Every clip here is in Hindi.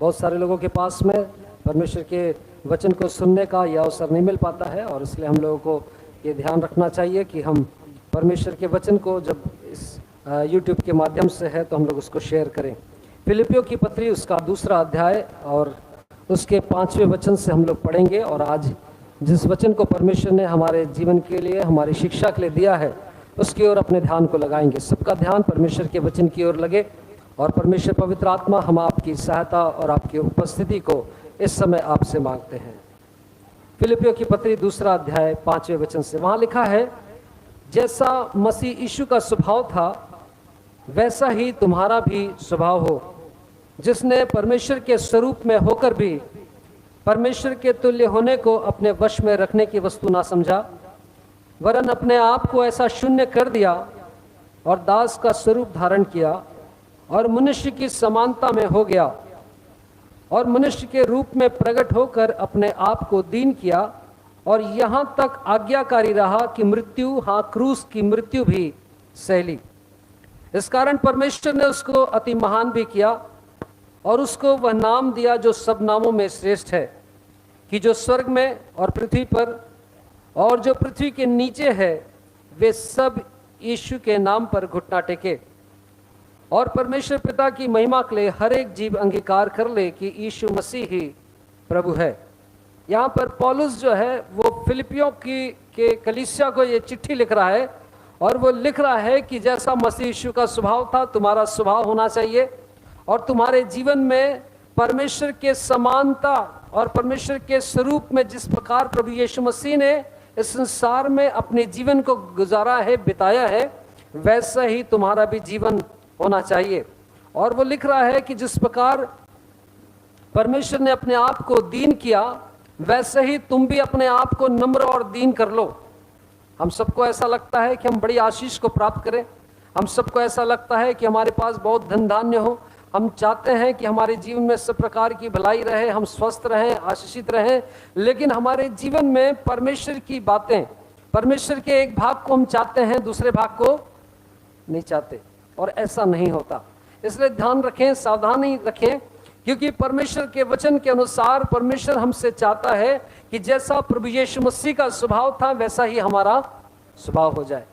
बहुत सारे लोगों के पास में परमेश्वर के वचन को सुनने का यह अवसर नहीं मिल पाता है, और इसलिए हम लोगों को ये ध्यान रखना चाहिए कि हम परमेश्वर के वचन को जब इस YouTube के माध्यम से है तो हम लोग उसको शेयर करें। फिलिपियों की पत्री उसका 2 अध्याय और उसके 5वें वचन से हम लोग पढ़ेंगे। और आज जिस वचन को परमेश्वर ने हमारे जीवन के लिए, हमारी शिक्षा के लिए दिया है, उसकी ओर अपने ध्यान को लगाएंगे। सबका ध्यान परमेश्वर के वचन की ओर लगे और परमेश्वर पवित्र आत्मा हम आपकी सहायता और आपकी उपस्थिति को इस समय आपसे मांगते हैं। फिलिपियों की पत्री 2 अध्याय 5वें वचन से वहाँ लिखा है, जैसा मसीह यीशु का स्वभाव था वैसा ही तुम्हारा भी स्वभाव हो, जिसने परमेश्वर के स्वरूप में होकर भी परमेश्वर के तुल्य होने को अपने वश में रखने की वस्तु ना समझा, वरन अपने आप को ऐसा शून्य कर दिया और दास का स्वरूप धारण किया और मनुष्य की समानता में हो गया और मनुष्य के रूप में प्रकट होकर अपने आप को दीन किया और यहाँ तक आज्ञाकारी रहा कि मृत्यु, हाँ क्रूस की मृत्यु भी सह ली। इस कारण परमेश्वर ने उसको अति महान भी किया और उसको वह नाम दिया जो सब नामों में श्रेष्ठ है, कि जो स्वर्ग में और पृथ्वी पर और जो पृथ्वी के नीचे है वे सब यीशु के नाम पर घुटना टेके और परमेश्वर पिता की महिमा के लिए हर एक जीव अंगीकार कर ले कि यीशु मसीह ही प्रभु है। यहाँ पर पौलुस जो है वो फिलिपियों के कलीसिया को ये चिट्ठी लिख रहा है और वो लिख रहा है कि जैसा मसीह यीशु का स्वभाव था तुम्हारा स्वभाव होना चाहिए और तुम्हारे जीवन में परमेश्वर के समानता और परमेश्वर के स्वरूप में जिस प्रकार प्रभु यीशु मसीह ने इस संसार में अपने जीवन को गुजारा है, बिताया है, वैसा ही तुम्हारा भी जीवन होना चाहिए। और वो लिख रहा है कि जिस प्रकार परमेश्वर ने अपने आप को दीन किया वैसे ही तुम भी अपने आप को नम्र और दीन कर लो। हम सबको ऐसा लगता है कि हम बड़ी आशीष को प्राप्त करें, हम सबको ऐसा लगता है कि हमारे पास बहुत धन धान्य हो, हम चाहते हैं कि हमारे जीवन में सब प्रकार की भलाई रहे, हम स्वस्थ रहें, आशीषित रहें, लेकिन हमारे जीवन में परमेश्वर की बातें, परमेश्वर के एक भाग को हम चाहते हैं, दूसरे भाग को नहीं चाहते, और ऐसा नहीं होता। इसलिए ध्यान रखें, सावधानी रखें, क्योंकि परमेश्वर के वचन के अनुसार परमेश्वर हमसे चाहता है कि जैसा प्रभु यीशु मसीह का स्वभाव था वैसा ही हमारा स्वभाव हो जाए।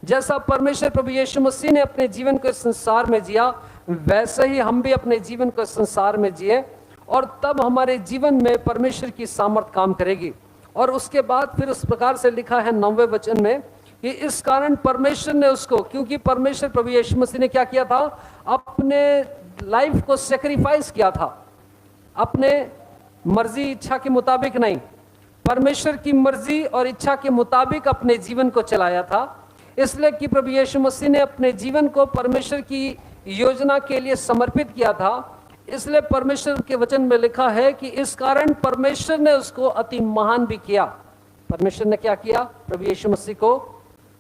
जैसा परमेश्वर प्रभु यीशु मसीह ने अपने जीवन को इस संसार में जिया वैसे ही हम भी अपने जीवन को संसार में जिए, और तब हमारे जीवन में परमेश्वर की सामर्थ काम करेगी। और उसके बाद फिर उस प्रकार से लिखा है 9वें वचन में कि इस कारण परमेश्वर ने उसको, क्योंकि परमेश्वर प्रभु यीशु मसीह ने क्या किया था, अपने लाइफ को सेक्रीफाइस किया था, अपने मर्जी इच्छा के मुताबिक नहीं, परमेश्वर की मर्जी और इच्छा के मुताबिक अपने जीवन को चलाया था। इसलिए कि प्रभु यीशु मसीह ने अपने जीवन को परमेश्वर की योजना के लिए समर्पित किया था। इसलिए परमेश्वर के वचन में लिखा है कि इस कारण परमेश्वर ने उसको अति महान भी किया। परमेश्वर ने क्या किया, प्रभु यीशु मसीह को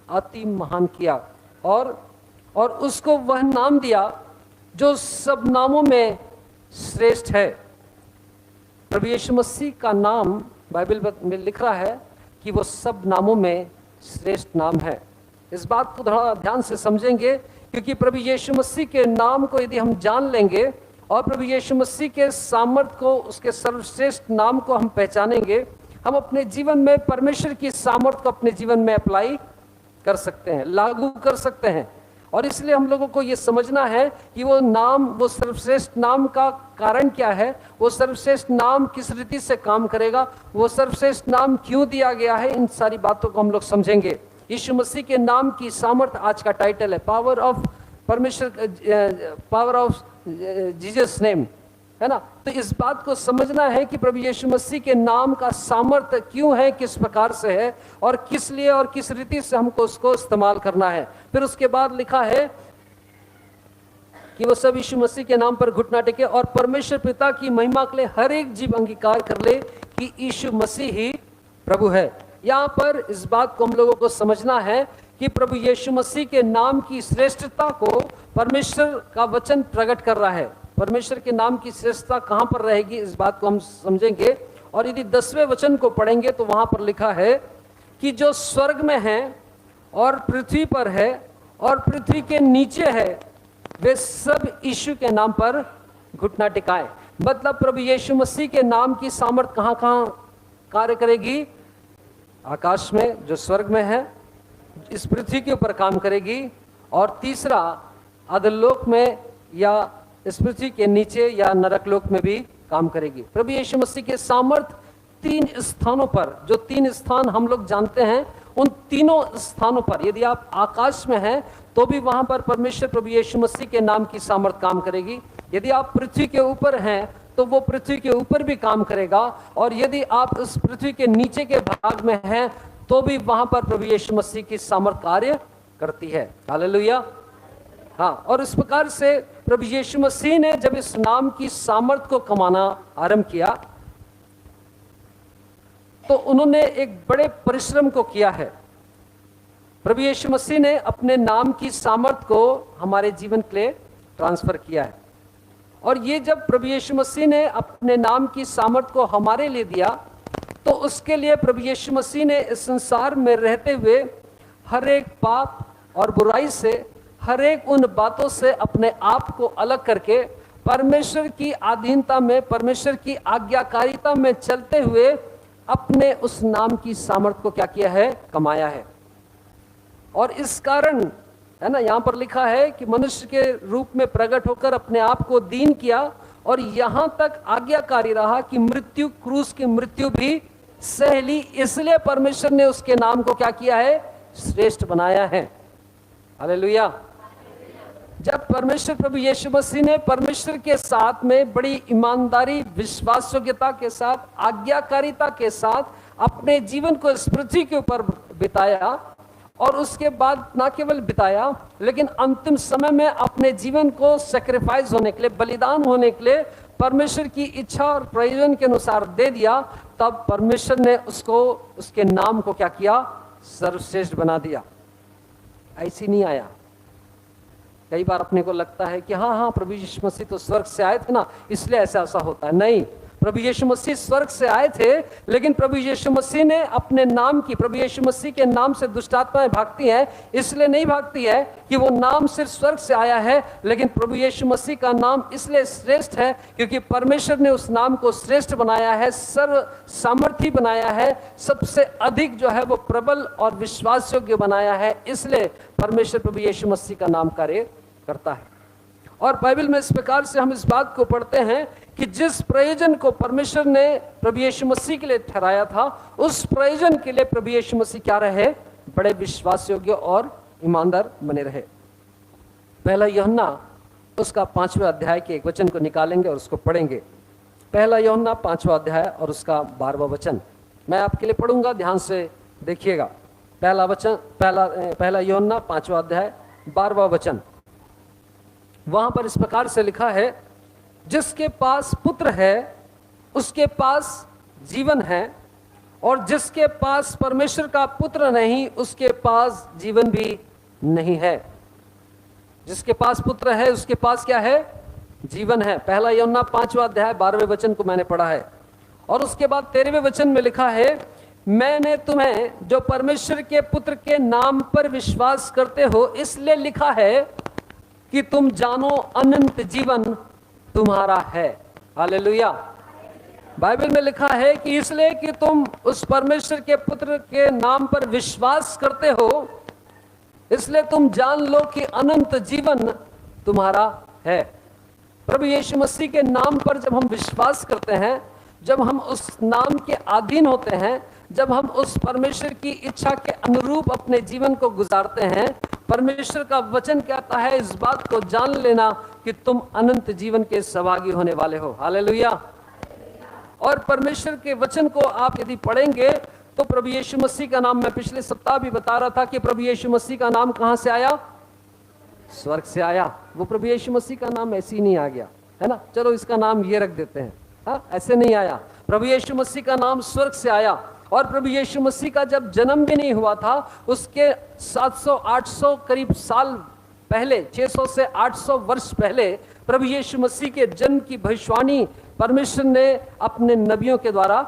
अति महान किया और उसको वह नाम दिया जो सब नामों में श्रेष्ठ है। प्रभु यीशु मसीह का नाम बाइबल में लिख रहा है कि वो सब नामों में श्रेष्ठ नाम है। इस बात को थोड़ा ध्यान से समझेंगे, क्योंकि प्रभु यीशु मसीह के नाम को यदि हम जान लेंगे और प्रभु यीशु मसीह के सामर्थ को, उसके सर्वश्रेष्ठ नाम को हम पहचानेंगे, हम अपने जीवन में परमेश्वर की सामर्थ को अपने जीवन में अप्लाई कर सकते हैं, लागू कर सकते हैं। और इसलिए हम लोगों को ये समझना है कि वो नाम, वो सर्वश्रेष्ठ नाम का कारण क्या है, वो सर्वश्रेष्ठ नाम किस रीति से काम करेगा, वो सर्वश्रेष्ठ नाम क्यों दिया गया है, इन सारी बातों को हम लोग समझेंगे। यीशु मसीह के नाम की सामर्थ आज का टाइटल है, पावर ऑफ परमेश्वर, पावर ऑफ जीसस नेम, है ना। तो इस बात को समझना है कि प्रभु यीशु मसीह के नाम का सामर्थ्य क्यों है, किस प्रकार से है और किस लिए और किस रीति से हमको उसको इस्तेमाल करना है। फिर उसके बाद लिखा है कि वो सब यीशु मसीह के नाम पर घुटना टेके और परमेश्वर पिता की महिमा के लिए हर एक जीव अंगीकार कर ले कि यीशु मसीह ही प्रभु है। यहाँ पर इस बात को हम लोगों को समझना है कि प्रभु यीशु मसीह के नाम की श्रेष्ठता को परमेश्वर का वचन प्रकट कर रहा है। परमेश्वर के नाम की श्रेष्ठता कहाँ पर रहेगी, इस बात को हम समझेंगे। और यदि 10वें वचन को पढ़ेंगे तो वहाँ पर लिखा है कि जो स्वर्ग में है और पृथ्वी पर है और पृथ्वी के नीचे है वे सब यीशु के नाम पर घुटना टिकाए। मतलब प्रभु यीशु मसीह के नाम की सामर्थ कहाँ कहाँ कार्य करेगी? आकाश में, जो स्वर्ग में है, इस पृथ्वी के ऊपर काम करेगी, और तीसरा अधोलोक में या इस पृथ्वी के नीचे या नरकलोक में भी काम करेगी। प्रभु यीशु मसीह के सामर्थ 3 स्थानों पर, जो 3 स्थान हम लोग जानते हैं, उन तीनों स्थानों पर, यदि आप आकाश में हैं तो भी वहां पर परमेश्वर प्रभु यीशु मसीह के नाम की सामर्थ काम करेगी। यदि आप पृथ्वी के ऊपर हैं तो वो पृथ्वी के ऊपर भी काम करेगा, और यदि आप इस पृथ्वी के नीचे के भाग में हैं तो भी वहां पर प्रभु यीशु मसीह की सामर्थ कार्य करती है। हालेलुया। हाँ, और इस प्रकार से प्रभु यीशु मसीह ने जब इस नाम की सामर्थ को कमाना आरंभ किया तो उन्होंने एक बड़े परिश्रम को किया है। प्रभु यीशु मसीह ने अपने नाम की सामर्थ को हमारे जीवन के लिए ट्रांसफर किया है, और ये जब प्रभु यीशु मसीह ने अपने नाम की सामर्थ को हमारे लिए दिया तो उसके लिए प्रभु यीशु मसीह ने इस संसार में रहते हुए हर एक पाप और बुराई से, हर एक उन बातों से अपने आप को अलग करके परमेश्वर की अधीनता में, परमेश्वर की आज्ञाकारिता में चलते हुए अपने उस नाम की सामर्थ को क्या किया है? कमाया है। और इस कारण है ना, यहां पर लिखा है कि मनुष्य के रूप में प्रकट होकर अपने आप को दीन किया, और यहां तक आज्ञाकारी रहा कि मृत्यु, क्रूस की मृत्यु भी सह ली। इसलिए परमेश्वर ने उसके नाम को क्या किया है? श्रेष्ठ बनाया है। हालेलुया। जब परमेश्वर प्रभु यीशु मसीह ने परमेश्वर के साथ में बड़ी ईमानदारी, विश्वास योग्यता के साथ, आज्ञाकारिता के साथ अपने जीवन को इस पृथ्वी के ऊपर बिताया, और उसके बाद न केवल बिताया लेकिन अंतिम समय में अपने जीवन को सैक्रिफाइस होने के लिए, बलिदान होने के लिए परमेश्वर की इच्छा और प्रयोजन के अनुसार दे दिया, तब परमेश्वर ने उसको, उसके नाम को क्या किया? सर्वश्रेष्ठ बना दिया। ऐसी नहीं आया। कई बार अपने को लगता है कि हाँ प्रभु यीशु मसीह तो स्वर्ग से आए थे ना, इसलिए ऐसा होता है। नहीं, प्रभु यीशु मसीह स्वर्ग से आए थे, लेकिन प्रभु यीशु मसीह ने अपने नाम की, प्रभु यीशु मसीह के नाम से दुष्ट आत्माएं भागती हैं, इसलिए नहीं भागती है कि वो नाम सिर्फ स्वर्ग से आया है, लेकिन प्रभु यीशु मसीह का नाम इसलिए श्रेष्ठ है क्योंकि परमेश्वर ने उस नाम को श्रेष्ठ बनाया है, सर्व सामर्थी बनाया है, सबसे अधिक जो है वो प्रबल और विश्वास योग्य बनाया है। इसलिए परमेश्वर प्रभु यीशु मसीह का नाम कार्य करता है। और बाइबल में इस प्रकार से हम इस बात को पढ़ते हैं कि जिस प्रयोजन को परमेश्वर ने प्रभु यीशु मसीह के लिए ठहराया था, उस प्रयोजन के लिए प्रभु यीशु मसीह क्या रहे? बड़े विश्वास योग्य और ईमानदार बने रहे। पहला यूहन्ना उसका 5वें अध्याय के एक वचन को निकालेंगे और उसको पढ़ेंगे। पहला यूहन्ना 5वां अध्याय और उसका 12वां वचन मैं आपके लिए पढ़ूंगा, ध्यान से देखिएगा। पहला यूहन्ना 5वां अध्याय 12वां वचन, वहां पर इस प्रकार से लिखा है, जिसके पास पुत्र है उसके पास जीवन है, और जिसके पास परमेश्वर का पुत्र नहीं उसके पास जीवन भी नहीं है। जिसके पास पुत्र है उसके पास क्या है? जीवन है। पहला यूहन्ना 5वां अध्याय 12वें वचन को मैंने पढ़ा है। और उसके बाद 13वें वचन में लिखा है, मैंने तुम्हें जो परमेश्वर के पुत्र के नाम पर विश्वास करते हो इसलिए लिखा है कि तुम जानो अनंत जीवन तुम्हारा है। हालेलुया। बाइबल में लिखा है कि इसलिए कि तुम उस परमेश्वर के पुत्र के नाम पर विश्वास करते हो, इसलिए तुम जान लो कि अनंत जीवन तुम्हारा है। प्रभु यीशु मसीह के नाम पर जब हम विश्वास करते हैं, जब हम उस नाम के अधीन होते हैं, जब हम उस परमेश्वर की इच्छा के अनुरूप अपने जीवन को गुजारते हैं, परमेश्वर का वचन कहता है इस बात को जान लेना कि तुम अनंत जीवन के सहभागी होने वाले हो। हालेलुया। और परमेश्वर के वचन को आप यदि पढ़ेंगे तो प्रभु यीशु मसीह का नाम, मैं पिछले सप्ताह भी बता रहा था कि प्रभु यीशु मसीह का नाम कहां से आया? स्वर्ग से आया। वो प्रभु यीशु मसीह का नाम ऐसे ही नहीं आ गया, है ना, चलो इसका नाम ये रख देते हैं, हाँ, ऐसे नहीं आया। प्रभु यीशु मसीह का नाम स्वर्ग से आया। और प्रभु यीशु मसीह का जब जन्म भी नहीं हुआ था, उसके 700-800 करीब साल पहले, 600 से 800 वर्ष पहले प्रभु यीशु मसीह के जन्म की भविष्यवाणी परमेश्वर ने अपने नबियों के द्वारा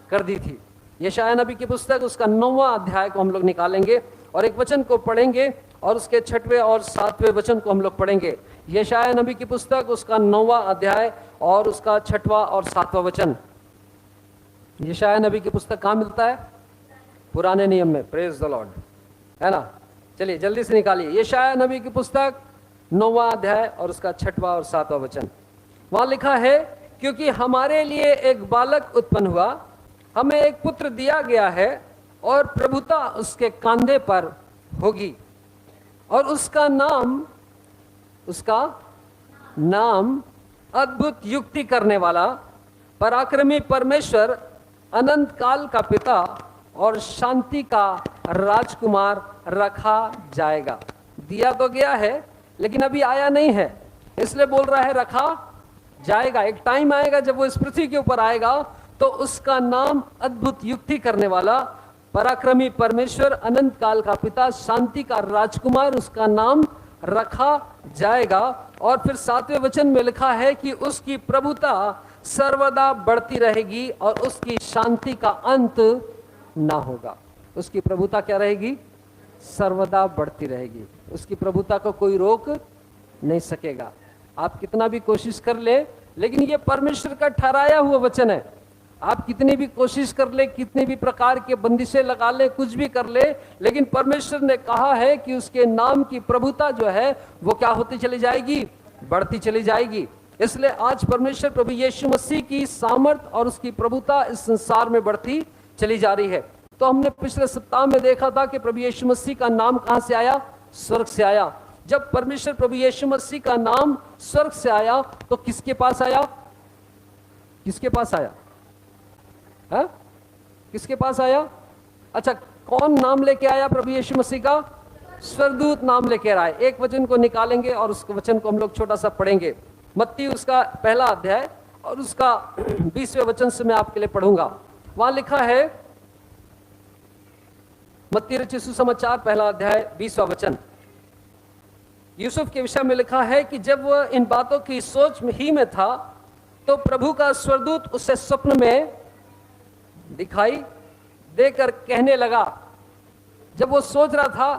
कर दी थी। यशायाह नबी की पुस्तक उसका 9वां अध्याय को हम लोग निकालेंगे और एक वचन को पढ़ेंगे और उसके 6वें और 7वें वचन को हम लोग पढ़ेंगे। यशायाह नबी की पुस्तक, उसका 9वां अध्याय और उसका 6वां और 7वां वचन। यशायाह नबी की पुस्तक कहाँ मिलता है? पुराने नियम में। प्रेज द लॉर्ड, है ना। चलिए जल्दी से निकालिए यशायाह नबी की पुस्तक 9वां अध्याय और उसका 6वां और 7वां वचन। वहां लिखा है, क्योंकि हमारे लिए एक बालक उत्पन्न हुआ, हमें एक पुत्र दिया गया है और प्रभुता उसके कंधे पर होगी, और उसका नाम अद्भुत युक्ति करने वाला, पराक्रमी परमेश्वर, अनंत काल का पिता और शांति का राजकुमार रखा जाएगा। दिया तो गया है लेकिन अभी आया नहीं है, इसलिए बोल रहा है रखा जाएगा। एक टाइम आएगा जब वो इस पृथ्वी के ऊपर आएगा तो उसका नाम अद्भुत युक्ति करने वाला, पराक्रमी परमेश्वर, अनंत काल का पिता, शांति का राजकुमार उसका नाम रखा जाएगा। और फिर 7वें वचन में लिखा है कि उसकी प्रभुता सर्वदा बढ़ती रहेगी और उसकी शांति का अंत ना होगा। उसकी प्रभुता क्या रहेगी? सर्वदा बढ़ती रहेगी। उसकी प्रभुता को कोई रोक नहीं सकेगा। आप कितना भी कोशिश कर ले, लेकिन ये परमेश्वर का ठहराया हुआ वचन है। आप कितनी भी कोशिश कर ले, कितने भी प्रकार के बंदिशें लगा ले, कुछ भी कर ले, लेकिन परमेश्वर ने कहा है कि उसके नाम की प्रभुता जो है वो क्या होती चली जाएगी? बढ़ती चली जाएगी। इसलिए आज परमेश्वर प्रभु यीशु मसीह की सामर्थ और उसकी प्रभुता इस संसार में बढ़ती चली जा रही है। तो हमने पिछले सप्ताह में देखा था कि प्रभु यीशु मसीह का नाम कहां से आया? स्वर्ग से आया। जब परमेश्वर प्रभु यीशु मसीह का नाम स्वर्ग से आया तो किसके पास आया? किसके पास आया? है? किसके पास आया? अच्छा, कौन नाम लेके आया प्रभु यीशु मसीह का? स्वर्गदूत नाम लेके आए। एक वचन को निकालेंगे और उस वचन को हम लोग छोटा सा पढ़ेंगे। मत्ती उसका 1 अध्याय और उसका 20वें वचन से मैं आपके लिए पढ़ूंगा। वहां लिखा है, मत्ती रचित सुसमाचार 1 अध्याय 20वां वचन। यूसुफ के विषय में लिखा है कि जब वह इन बातों की सोच ही में था तो प्रभु का स्वर्गदूत उसे स्वप्न में दिखाई देकर कहने लगा। जब वो सोच रहा था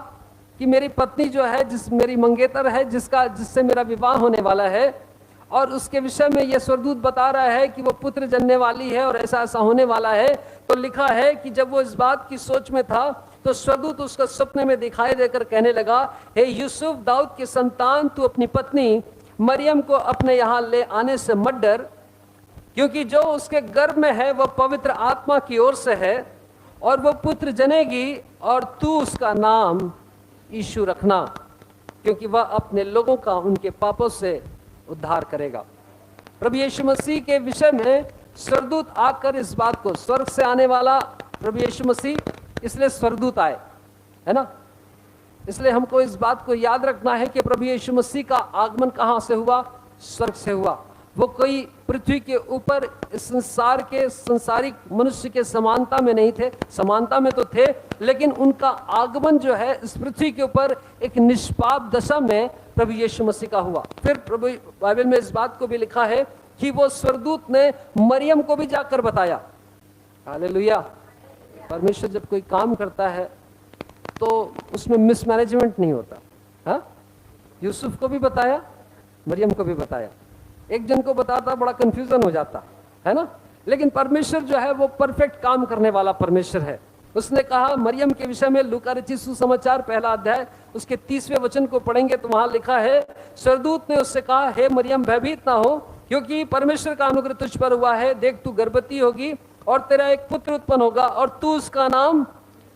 कि मेरी पत्नी जो है, मेरी मंगेतर है, जिससे मेरा विवाह होने वाला है, और उसके विषय में यह स्वर्गदूत बता रहा है कि वो पुत्र जन्ने वाली है और ऐसा ऐसा होने वाला है, तो लिखा है कि जब वो इस बात की सोच में था तो स्वर्गदूत उसको सपने में दिखाई देकर कहने लगा, हे यूसुफ, दाऊद के संतान, तू अपनी पत्नी मरियम को अपने यहाँ ले आने से मत डर, क्योंकि जो उसके गर्भ में है वह पवित्र आत्मा की ओर से है, और वह पुत्र जनेगी और तू उसका नाम यीशु रखना, क्योंकि वह अपने लोगों का उनके पापों से उद्धार करेगा। प्रभु यीशु मसीह के विषय में स्वर्गदूत आकर इस बात को, स्वर्ग से आने वाला प्रभु यीशु मसीह, इसलिए स्वर्गदूत आए, है ना। इसलिए हमको इस बात को याद रखना है कि प्रभु यीशु मसीह का आगमन कहां से हुआ? स्वर्ग से हुआ। वो कोई पृथ्वी के ऊपर इस संसार के संसारिक मनुष्य के समानता में नहीं थे, समानता में तो थे, लेकिन उनका आगमन जो है इस पृथ्वी के ऊपर एक निष्पाप दशा में प्रभु यीशु मसीह का हुआ। फिर प्रभु बाइबल में इस बात को भी लिखा है कि वो स्वर्गदूत ने मरियम को भी जाकर बताया। हालेलुया। परमेश्वर जब कोई काम करता है तो उसमें मिसमैनेजमेंट नहीं होता। हाँ, यूसुफ को भी बताया, मरियम को भी बताया। एक जन को बताता बड़ा कंफ्यूजन हो जाता है ना, लेकिन परमेश्वर जो है वो परफेक्ट काम करने वाला परमेश्वर है। उसने कहा मरियम के विषय में, लूका रचित सुसमाचार 1 अध्याय उसके 30वें वचन को पढ़ेंगे तो वहां लिखा है, स्वर्गदूत ने उससे कहा, हे मरियम, भयभीत ना हो, क्योंकि परमेश्वर का अनुग्रह तुझ पर हुआ है। देख, तू गर्भवती होगी और तेरा एक पुत्र उत्पन्न होगा और तू उसका नाम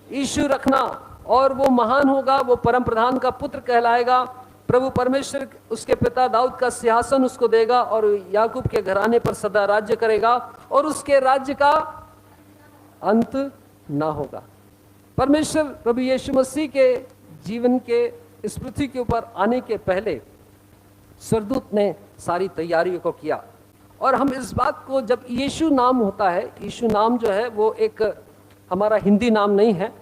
यीशु रखना, और वो महान होगा, वो परम प्रधान का पुत्र कहलाएगा। प्रभु परमेश्वर उसके पिता दाऊद का सिंहासन उसको देगा और याकूब के घराने पर सदा राज्य करेगा और उसके राज्य का अंत ना होगा। परमेश्वर प्रभु यीशु मसीह के जीवन के इस पृथ्वी के ऊपर आने के पहले स्वर्गदूत ने सारी तैयारियों को किया। और हम इस बात को, जब यीशु नाम होता है, यीशु नाम जो है वो एक हमारा हिंदी नाम नहीं है।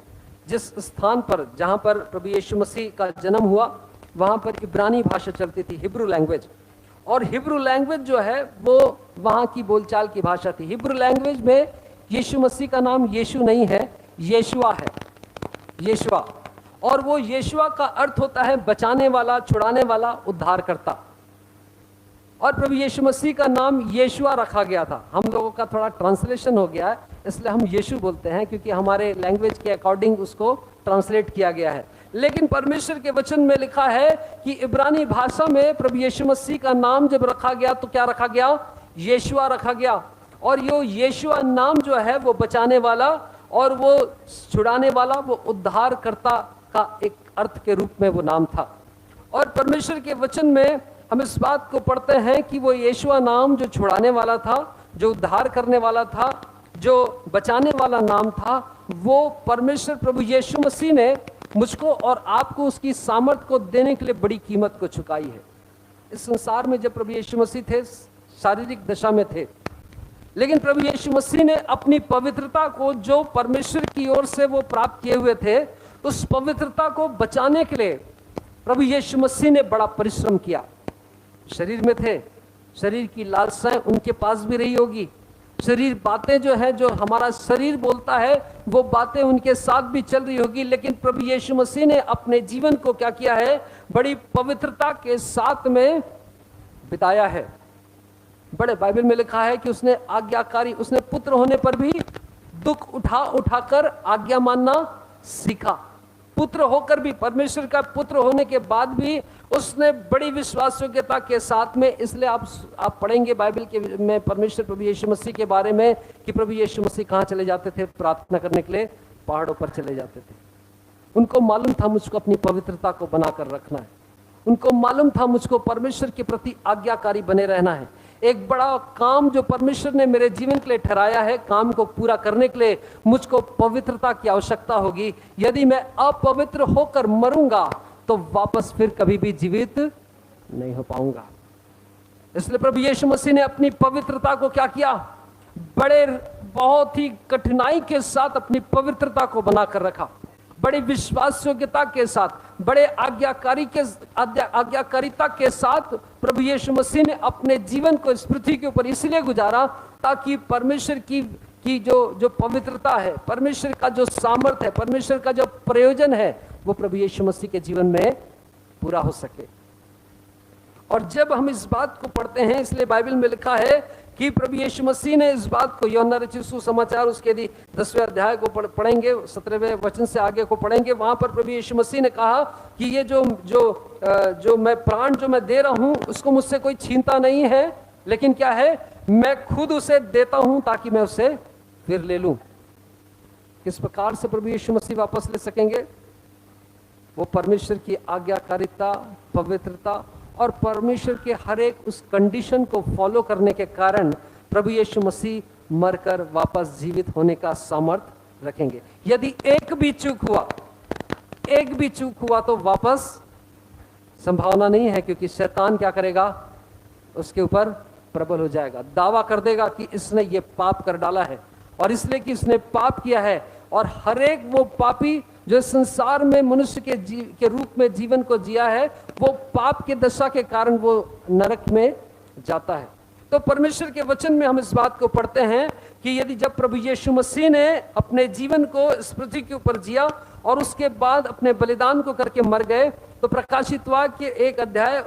जिस स्थान पर, जहाँ पर प्रभु यीशु मसीह का जन्म हुआ, वहाँ पर इब्रानी भाषा चलती थी, हिब्रू लैंग्वेज। और हिब्रू लैंग्वेज जो है वो वहाँ की बोलचाल की भाषा थी। हिब्रू लैंग्वेज में यीशु मसीह का नाम यीशु नहीं है, येशुआ है, येशुआ। और वो येशुआ का अर्थ होता है बचाने वाला, छुड़ाने वाला, उद्धार करता। और प्रभु यीशु मसीह का नाम यीशुआ रखा गया था। हम लोगों का थोड़ा ट्रांसलेशन हो गया है, इसलिए हम यीशु बोलते हैं, क्योंकि हमारे लैंग्वेज के अकॉर्डिंग उसको ट्रांसलेट किया गया है। लेकिन परमेश्वर के वचन में लिखा है कि इब्रानी भाषा में प्रभु यीशु मसीह का नाम जब रखा गया तो क्या रखा गया? यीशुआ रखा गया। और यो यीशुआ नाम जो है वो बचाने वाला और वो छुड़ाने वाला, वो उद्धारकर्ता का एक अर्थ के रूप में वो नाम था। और परमेश्वर के वचन में हम इस बात को पढ़ते हैं कि वो यीशुआ नाम जो छुड़ाने वाला था, जो उद्धार करने वाला था, जो बचाने वाला नाम था, वो परमेश्वर प्रभु यीशु मसीह ने मुझको और आपको उसकी सामर्थ को देने के लिए बड़ी कीमत को चुकाई है। इस संसार में जब प्रभु यीशु मसीह थे, शारीरिक दशा में थे, लेकिन प्रभु यीशु मसीह ने अपनी पवित्रता को जो परमेश्वर की ओर से वो प्राप्त किए हुए थे, उस पवित्रता को बचाने के लिए प्रभु यीशु मसीह ने बड़ा परिश्रम किया। शरीर में थे, शरीर की लालसाएं उनके पास भी रही होगी, शरीर बातें जो है, जो हमारा शरीर बोलता है, वो बातें उनके साथ भी चल रही होगी। लेकिन प्रभु यीशु मसीह ने अपने जीवन को क्या किया है? बड़ी पवित्रता के साथ में बिताया है। बड़े बाइबल में लिखा है कि उसने आज्ञाकारी, उसने पुत्र होने पर भी दुख उठाकर आज्ञा मानना सीखा। पुत्र होकर भी, परमेश्वर का पुत्र होने के बाद भी उसने बड़ी विश्वासयोग्यता के साथ में, इसलिए आप पढ़ेंगे बाइबल के में परमेश्वर प्रभु यीशु मसीह के बारे में कि प्रभु यीशु मसीह कहाँ चले जाते थे प्रार्थना करने के लिए? पहाड़ों पर चले जाते थे। उनको मालूम था मुझको अपनी पवित्रता को बनाकर रखना है, उनको मालूम था मुझको परमेश्वर के प्रति आज्ञाकारी बने रहना है। एक बड़ा काम जो परमेश्वर ने मेरे जीवन के लिए ठहराया है, काम को पूरा करने के लिए मुझको पवित्रता की आवश्यकता होगी। यदि मैं अपवित्र होकर मरूंगा तो वापस फिर कभी भी जीवित नहीं हो पाऊंगा। इसलिए प्रभु यीशु मसीह ने अपनी पवित्रता को क्या किया? बड़े बहुत ही कठिनाई के साथ अपनी पवित्रता को बनाकर रखा, बड़ी विश्वास योग्यता के साथ, बड़े आज्ञाकारिता के साथ प्रभु यीशु मसीह ने अपने जीवन को इस पृथ्वी के ऊपर इसलिए गुजारा ताकि परमेश्वर की जो पवित्रता है, परमेश्वर का जो सामर्थ है, परमेश्वर का जो प्रयोजन है, वो प्रभु यीशु मसीह के जीवन में पूरा हो सके। और जब हम इस बात को पढ़ते हैं, इसलिए बाइबल में लिखा है कि प्रभु यीशु मसीह ने इस बात को, यूहन्ना रचित सुसमाचार उसके 10वें अध्याय को पढ़ेंगे, 17वें वचन से आगे को पढ़ेंगे, वहां पर प्रभु यीशु मसीह ने कहा कि ये जो मैं प्राण जो मैं दे रहा हूं उसको मुझसे कोई छीनता नहीं है, लेकिन क्या है? मैं खुद उसे देता हूं ताकि मैं उसे फिर ले लूं। किस प्रकार से प्रभु यीशु मसीह वापस ले सकेंगे? वो परमेश्वर की आज्ञाकारिता, पवित्रता और परमेश्वर के हर एक उस कंडीशन को फॉलो करने के कारण प्रभु यीशु मसीह मरकर वापस जीवित होने का सामर्थ रखेंगे। यदि एक भी चूक हुआ तो वापस संभावना नहीं है, क्योंकि शैतान क्या करेगा? उसके ऊपर प्रबल हो जाएगा, दावा कर देगा कि इसने ये पाप कर डाला है, और इसलिए कि इसने पाप किया है। और हर एक वो पापी जो संसार में मनुष्य के रूप में जीवन को जिया है, वो पाप के दशा के कारण वो नरक में जाता है। तो परमेश्वर के वचन में हम इस बात को पढ़ते हैं कि यदि जब प्रभु यीशु मसीह ने अपने जीवन को इस पृथ्वी के ऊपर जिया और उसके बाद अपने बलिदान को करके मर गए, तो प्रकाशित वाक्य के 1 अध्याय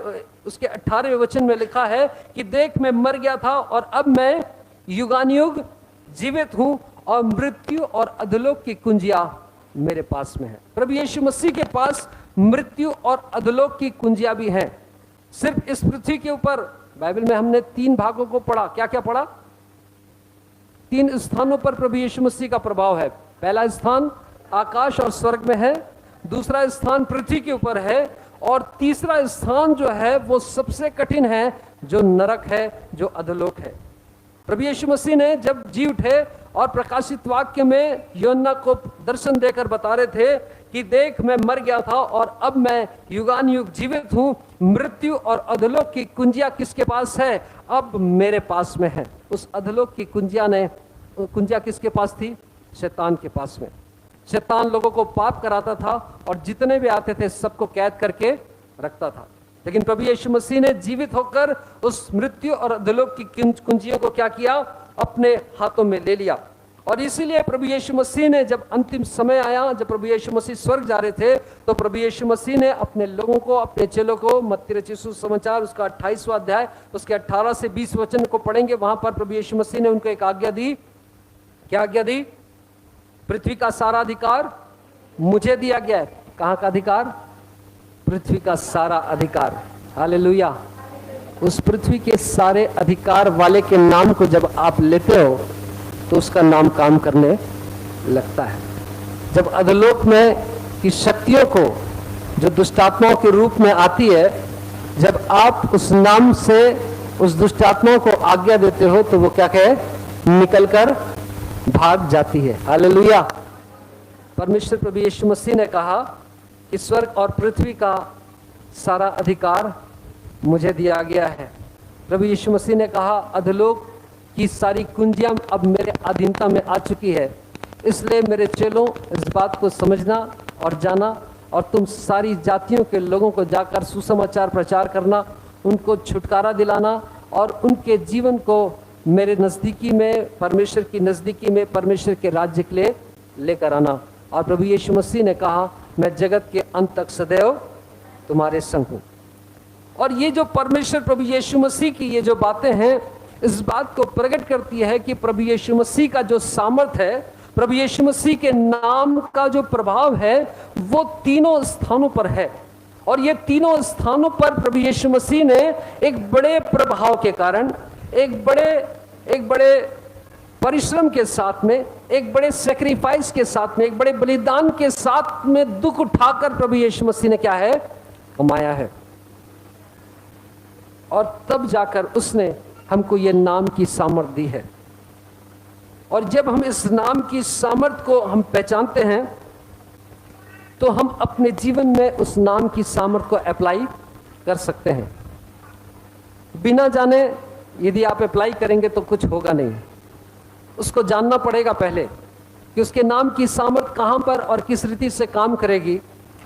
उसके 18वें वचन में लिखा है कि देख, मैं मर गया था और अब मैं युगानुयुग जीवित हूं और मृत्यु और अधोलोक की कुंजियां मेरे पास में है। प्रभु यीशु मसीह के पास मृत्यु और अधोलोक की कुंजियां भी हैं। सिर्फ इस पृथ्वी के ऊपर बाइबल में हमने 3 भागों को पढ़ा। क्या क्या पढ़ा? 3 स्थानों पर प्रभु यीशु मसीह का प्रभाव है। पहला स्थान आकाश और स्वर्ग में है, दूसरा स्थान पृथ्वी के ऊपर है, और तीसरा स्थान जो है वो सबसे कठिन है, जो नरक है, जो अधोलोक है। प्रभु यीशु मसीह ने जब जी उठे और प्रकाशित वाक्य में यूहन्ना को दर्शन देकर बता रहे थे कि देख, मैं मर गया था और अब मैं युगानुयुग जीवित हूं, मृत्यु और अधोलोक की कुंजियां किसके पास है? अब मेरे पास में है। उस अधोलोक की कुंजियां किसके पास थी? शैतान के पास में। शैतान लोगों को पाप कराता था और जितने भी आते थे सबको कैद करके रखता था। लेकिन प्रभु यीशु मसीह ने जीवित होकर उस मृत्यु और अधोलोक की कुंजियों को क्या किया? अपने हाथों में ले लिया। और इसीलिए प्रभु यीशु मसीह ने जब अंतिम समय आया, जब प्रभु यीशु मसीह स्वर्ग जा रहे थे, तो प्रभु यीशु मसीह ने अपने लोगों को, अपने चेलों को, मत्ती रचित सुसमाचार उसका 28वां अध्याय उसके 18 से 20 वचन को पढ़ेंगे। वहां पर प्रभु यीशु मसीह ने उनको एक आज्ञा दी। क्या आज्ञा दी? पृथ्वी का सारा अधिकार मुझे दिया गया है। कहां का अधिकार? पृथ्वी का सारा अधिकार। हालेलुया। उस पृथ्वी के सारे अधिकार वाले के नाम को जब आप लेते हो तो उसका नाम काम करने लगता है। जब अधोलोक में की शक्तियों को, जो दुष्टात्माओं के रूप में आती है, जब आप उस नाम से उस दुष्टात्माओं को आज्ञा देते हो तो वो क्या कहे? निकलकर भाग जाती है। हालेलुया। परमेश्वर प्रभु यीशु मसीह ने कहा कि स्वर्ग और पृथ्वी का सारा अधिकार मुझे दिया गया है। प्रभु यीशु मसीह ने कहा अधोलोक की सारी कुंजियां अब मेरे अधीनता में आ चुकी है, इसलिए मेरे चेलों इस बात को समझना और जाना, और तुम सारी जातियों के लोगों को जाकर सुसमाचार प्रचार करना, उनको छुटकारा दिलाना और उनके जीवन को मेरे नज़दीकी में, परमेश्वर की नज़दीकी में, परमेश्वर के राज्य के लिए लेकर आना। और प्रभु यीशु मसीह ने कहा मैं जगत के अंत तक सदैव तुम्हारे संग हूँ। और ये जो परमेश्वर प्रभु यीशु मसीह की ये जो बातें हैं, इस बात को प्रकट करती है कि प्रभु यीशु मसीह का जो सामर्थ्य है, प्रभु यीशु मसीह के नाम का जो प्रभाव है, वो तीनों स्थानों पर है। और ये तीनों स्थानों पर प्रभु यीशु मसीह ने एक बड़े प्रभाव के कारण, एक बड़े परिश्रम के साथ में, एक बड़े सेक्रीफाइस के साथ में, एक बड़े बलिदान के साथ में दुख उठाकर प्रभु यीशु मसीह ने क्या है? कमाया है। और तब जाकर उसने हमको ये नाम की सामर्थ्य दी है। और जब हम इस नाम की सामर्थ्य को हम पहचानते हैं तो हम अपने जीवन में उस नाम की सामर्थ्य को अप्लाई कर सकते हैं। बिना जाने यदि आप अप्लाई करेंगे तो कुछ होगा नहीं। उसको जानना पड़ेगा पहले कि उसके नाम की सामर्थ्य कहां पर और किस रीति से काम करेगी,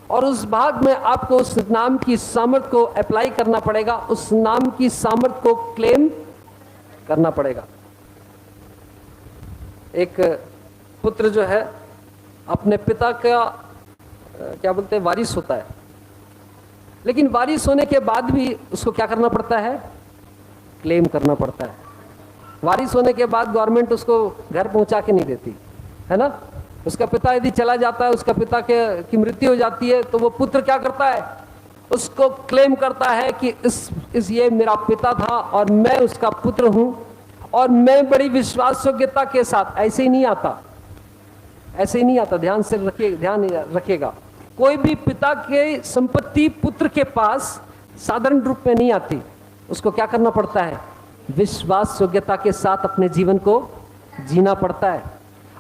और उस भाग में आपको उस नाम की सामर्थ्य को अप्लाई करना पड़ेगा, उस नाम की सामर्थ्य को क्लेम करना पड़ेगा। एक पुत्र जो है अपने पिता का क्या बोलते हैं, वारिस होता है, लेकिन वारिस होने के बाद भी उसको क्या करना पड़ता है? क्लेम करना पड़ता है। वारिस होने के बाद गवर्नमेंट उसको घर पहुंचा के नहीं देती है ना। उसका पिता यदि चला जाता है, उसका पिता की मृत्यु हो जाती है, तो वो पुत्र क्या करता है? उसको क्लेम करता है कि इस ये मेरा पिता था और मैं उसका पुत्र हूं, और मैं बड़ी विश्वास योग्यता के साथ। ऐसे ही नहीं आता, ऐसे ही नहीं आता। ध्यान रखिएगा। कोई भी पिता के संपत्ति पुत्र के पास साधारण रूप में नहीं आती। उसको क्या करना पड़ता है? विश्वास योग्यता के साथ अपने जीवन को जीना पड़ता है,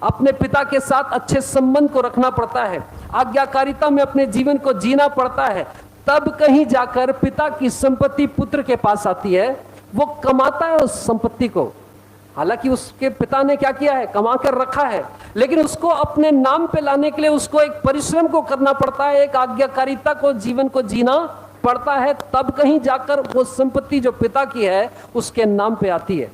अपने पिता के साथ अच्छे संबंध को रखना पड़ता है, आज्ञाकारिता में अपने जीवन को जीना पड़ता है। तब कहीं जाकर पिता की संपत्ति पुत्र के पास आती है। वो कमाता है उस संपत्ति को, हालांकि उसके पिता ने क्या किया है? कमा कर रखा है, लेकिन उसको अपने नाम पे लाने के लिए उसको एक परिश्रम को करना पड़ता है, एक आज्ञाकारिता को, जीवन को जीना पड़ता है। तब कहीं जाकर वो संपत्ति जो पिता की है उसके नाम पे आती है।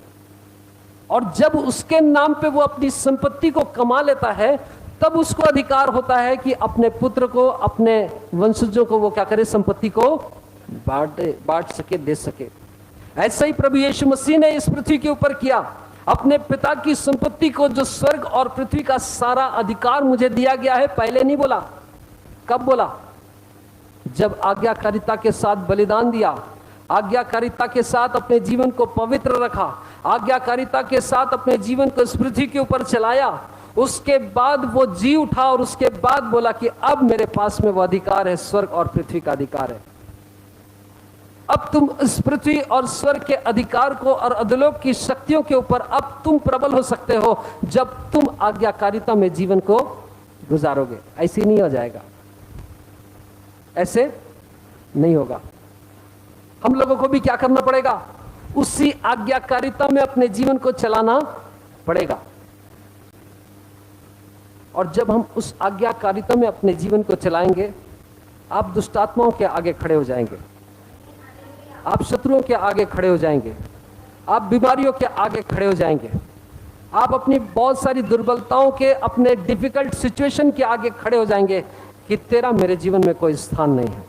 और जब उसके नाम पे वो अपनी संपत्ति को कमा लेता है, तब उसको अधिकार होता है कि अपने पुत्र को, अपने वंशजों को वो क्या करे? संपत्ति को बांट सके, दे सके। ऐसा ही प्रभु यीशु मसीह ने इस पृथ्वी के ऊपर किया। अपने पिता की संपत्ति को, जो स्वर्ग और पृथ्वी का सारा अधिकार मुझे दिया गया है, पहले नहीं बोला। कब बोला? जब आज्ञाकारिता के साथ बलिदान दिया, आज्ञाकारिता के साथ अपने जीवन को पवित्र रखा, आज्ञाकारिता के साथ अपने जीवन को इस पृथ्वी के ऊपर चलाया, उसके बाद वो जी उठा और उसके बाद बोला कि अब मेरे पास में वो अधिकार है, स्वर्ग और पृथ्वी का अधिकार है। अब तुम इस पृथ्वी और स्वर्ग के अधिकार को और अधोलोक की शक्तियों के ऊपर अब तुम प्रबल हो सकते हो, जब तुम आज्ञाकारिता में जीवन को गुजारोगे। ऐसे नहीं हो जाएगा, ऐसे नहीं होगा। हम लोगों को भी क्या करना पड़ेगा? उसी आज्ञाकारिता में अपने जीवन को चलाना पड़ेगा। और जब हम उस आज्ञाकारिता में अपने जीवन को चलाएंगे, आप दुष्टात्माओं के आगे खड़े हो जाएंगे, आप शत्रुओं के आगे खड़े हो जाएंगे, आप बीमारियों के आगे खड़े हो जाएंगे, आप अपनी बहुत सारी दुर्बलताओं के, अपने डिफिकल्ट सिचुएशन के आगे खड़े हो जाएंगे कि तेरा मेरे जीवन में कोई स्थान नहीं है,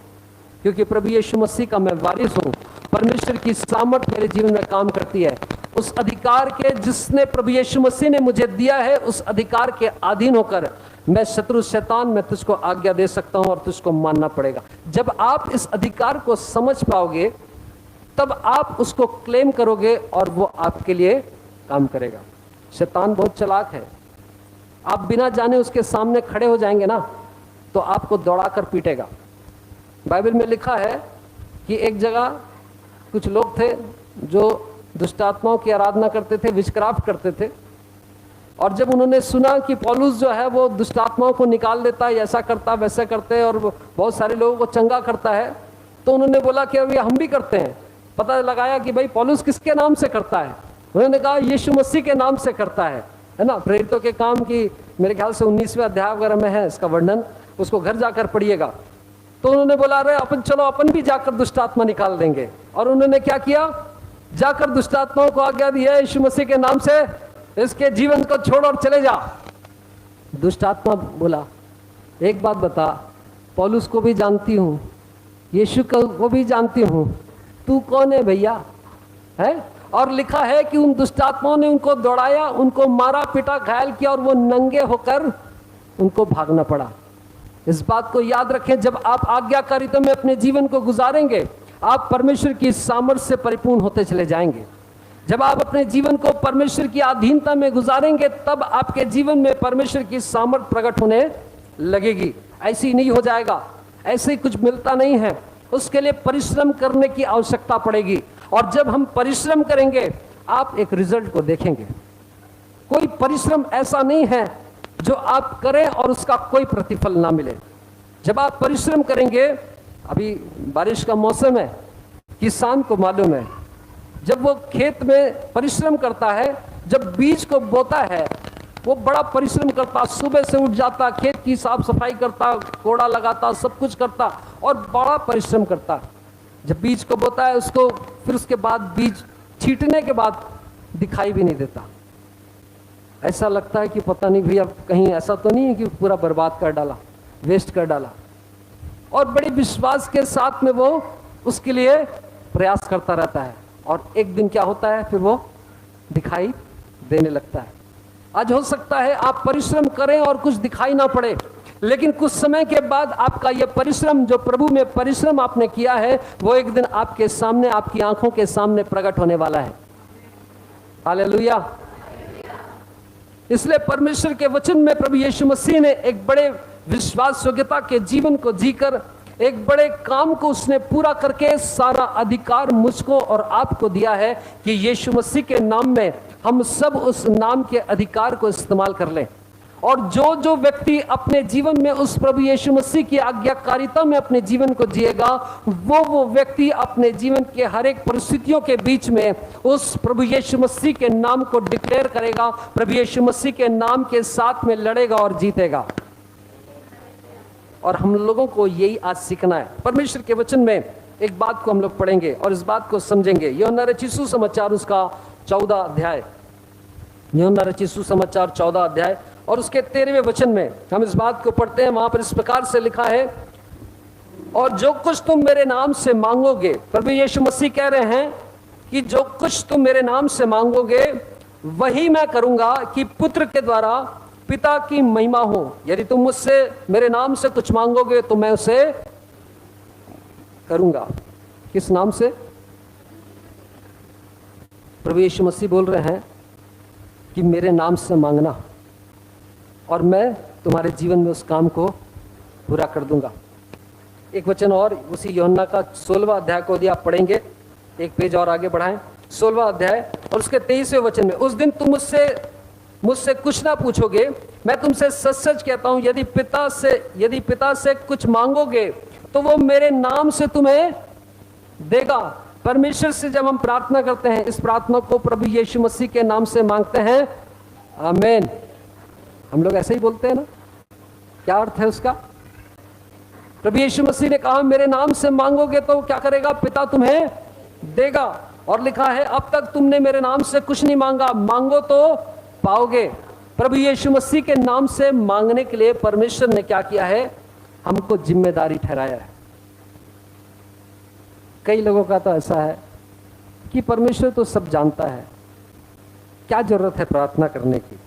क्योंकि प्रभु यीशु मसीह का मैं वारिस हूं। परमेश्वर की सामर्थ मेरे जीवन में काम करती है। उस अधिकार के जिसने प्रभु यीशु मसीह ने मुझे दिया है, उस अधिकार के अधीन होकर मैं शत्रु शैतान में तुझको आज्ञा दे सकता हूं और तुझको मानना पड़ेगा। जब आप इस अधिकार को समझ पाओगे तब आप उसको क्लेम करोगे और वो आपके लिए काम करेगा। शैतान बहुत चालाक है। आप बिना जाने उसके सामने खड़े हो जाएंगे ना तो आपको दौड़ाकर पीटेगा। बाइबल में लिखा है कि एक जगह कुछ लोग थे जो दुष्ट आत्माओं की आराधना करते थे, विचक्राफ्ट करते थे, और जब उन्होंने सुना कि पौलुस जो है वो दुष्ट आत्माओं को निकाल देता है, ऐसा करता वैसा करते हैं और बहुत सारे लोगों को चंगा करता है, तो उन्होंने बोला कि अभी हम भी करते हैं। पता लगाया कि भाई पौलुस किसके नाम से करता है। उन्होंने कहा यीशु मसीह के नाम से करता है ना। प्रेरितों के काम की मेरे ख्याल से 19वें अध्याय वगैरह में है इसका वर्णन, उसको घर जाकर पढ़िएगा। तो उन्होंने बोला अरे अपन चलो अपन भी जाकर दुष्ट आत्मा निकाल देंगे। और उन्होंने क्या किया, जाकर दुष्ट आत्माओं को आज्ञा दी है यीशु मसीह के नाम से इसके जीवन को छोड़ और चले जा। दुष्ट आत्मा बोला एक बात बता, पौलुस को भी जानती हूं, यीशु को भी जानती हूं, तू कौन है भैया, है? और लिखा है कि उन दुष्ट आत्माओं ने उनको दौड़ाया, उनको मारा पीटा घायल किया और वो नंगे होकर उनको भागना पड़ा। इस बात को याद रखें, जब आप आज्ञाकारिता में अपने जीवन को गुजारेंगे आप परमेश्वर की सामर्थ्य से परिपूर्ण होते चले जाएंगे। जब आप अपने जीवन को परमेश्वर की अधीनता में गुजारेंगे तब आपके जीवन में परमेश्वर की सामर्थ्य प्रकट होने लगेगी। ऐसे ही नहीं हो जाएगा, ऐसे ही कुछ मिलता नहीं है, उसके लिए परिश्रम करने की आवश्यकता पड़ेगी। और जब हम परिश्रम करेंगे आप एक रिजल्ट को देखेंगे। कोई परिश्रम ऐसा नहीं है जो आप करें और उसका कोई प्रतिफल ना मिले। जब आप परिश्रम करेंगे, अभी बारिश का मौसम है, किसान को मालूम है जब वो खेत में परिश्रम करता है, जब बीज को बोता है वो बड़ा परिश्रम करता, सुबह से उठ जाता, खेत की साफ सफाई करता, कोड़ा लगाता, सब कुछ करता और बड़ा परिश्रम करता। जब बीज को बोता है उसको, फिर उसके बाद बीज छींटने के बाद दिखाई भी नहीं देता। ऐसा लगता है कि पता नहीं भैया कहीं ऐसा तो नहीं है कि पूरा बर्बाद कर डाला, वेस्ट कर डाला। और बड़े विश्वास के साथ में वो उसके लिए प्रयास करता रहता है और एक दिन क्या होता है, फिर वो दिखाई देने लगता है। आज हो सकता है आप परिश्रम करें और कुछ दिखाई ना पड़े, लेकिन कुछ समय के बाद आपका ये परिश्रम, जो प्रभु में परिश्रम आपने किया है, वो एक दिन आपके सामने, आपकी आंखों के सामने प्रकट होने वाला है। हालेलुया। इसलिए परमेश्वर के वचन में प्रभु यीशु मसीह ने एक बड़े विश्वास योग्यता के जीवन को जीकर एक बड़े काम को उसने पूरा करके सारा अधिकार मुझको और आपको दिया है कि यीशु मसीह के नाम में हम सब उस नाम के अधिकार को इस्तेमाल कर लें। और जो जो व्यक्ति अपने जीवन में उस प्रभु यीशु मसीह की आज्ञाकारिता में अपने जीवन को जिएगा, वो व्यक्ति अपने जीवन के हर एक परिस्थितियों के बीच में उस प्रभु यीशु मसीह के नाम को डिक्लेयर करेगा, प्रभु यीशु मसीह के नाम के साथ में लड़ेगा और जीतेगा। और हम लोगों को यही आज सीखना है। परमेश्वर के वचन में एक बात को हम लोग पढ़ेंगे और इस बात को समझेंगे। यूहन्ना रचित सुसमाचार उसका 14 अध्याय, यूहन्ना रचित सुसमाचार 14 अध्याय और उसके 13वें वचन में हम इस बात को पढ़ते हैं। वहां पर इस प्रकार से लिखा है, और जो कुछ तुम मेरे नाम से मांगोगे, प्रभु यीशु मसीह कह रहे हैं कि जो कुछ तुम मेरे नाम से मांगोगे वही मैं करूंगा कि पुत्र के द्वारा पिता की महिमा हो। यदि तुम मुझसे मेरे नाम से कुछ मांगोगे तो मैं उसे करूंगा। किस नाम से? प्रभु यीशु मसीह बोल रहे हैं कि मेरे नाम से मांगना और मैं तुम्हारे जीवन में उस काम को पूरा कर दूंगा। एक वचन और उसी यूहन्ना का 16वां अध्याय को यदि आप पढ़ेंगे, एक पेज और आगे बढ़ाएं, 16वां अध्याय और उसके 23वें वचन में, उस दिन तुम मुझसे कुछ ना पूछोगे, मैं तुमसे सच सच कहता हूं, यदि पिता से कुछ मांगोगे तो वो मेरे नाम से तुम्हें देगा। परमेश्वर से जब हम प्रार्थना करते हैं, इस प्रार्थना को प्रभु यीशु मसीह के नाम से मांगते हैं, आमीन। हम लोग ऐसे ही बोलते हैं ना, क्या अर्थ है उसका? प्रभु यीशु मसीह ने कहा मेरे नाम से मांगोगे तो क्या करेगा? पिता तुम्हें देगा। और लिखा है अब तक तुमने मेरे नाम से कुछ नहीं मांगा, मांगो तो पाओगे। प्रभु यीशु मसीह के नाम से मांगने के लिए परमेश्वर ने क्या किया है, हमको जिम्मेदारी ठहराया है। कई लोगों का तो ऐसा है कि परमेश्वर तो सब जानता है, क्या जरूरत है प्रार्थना करने की।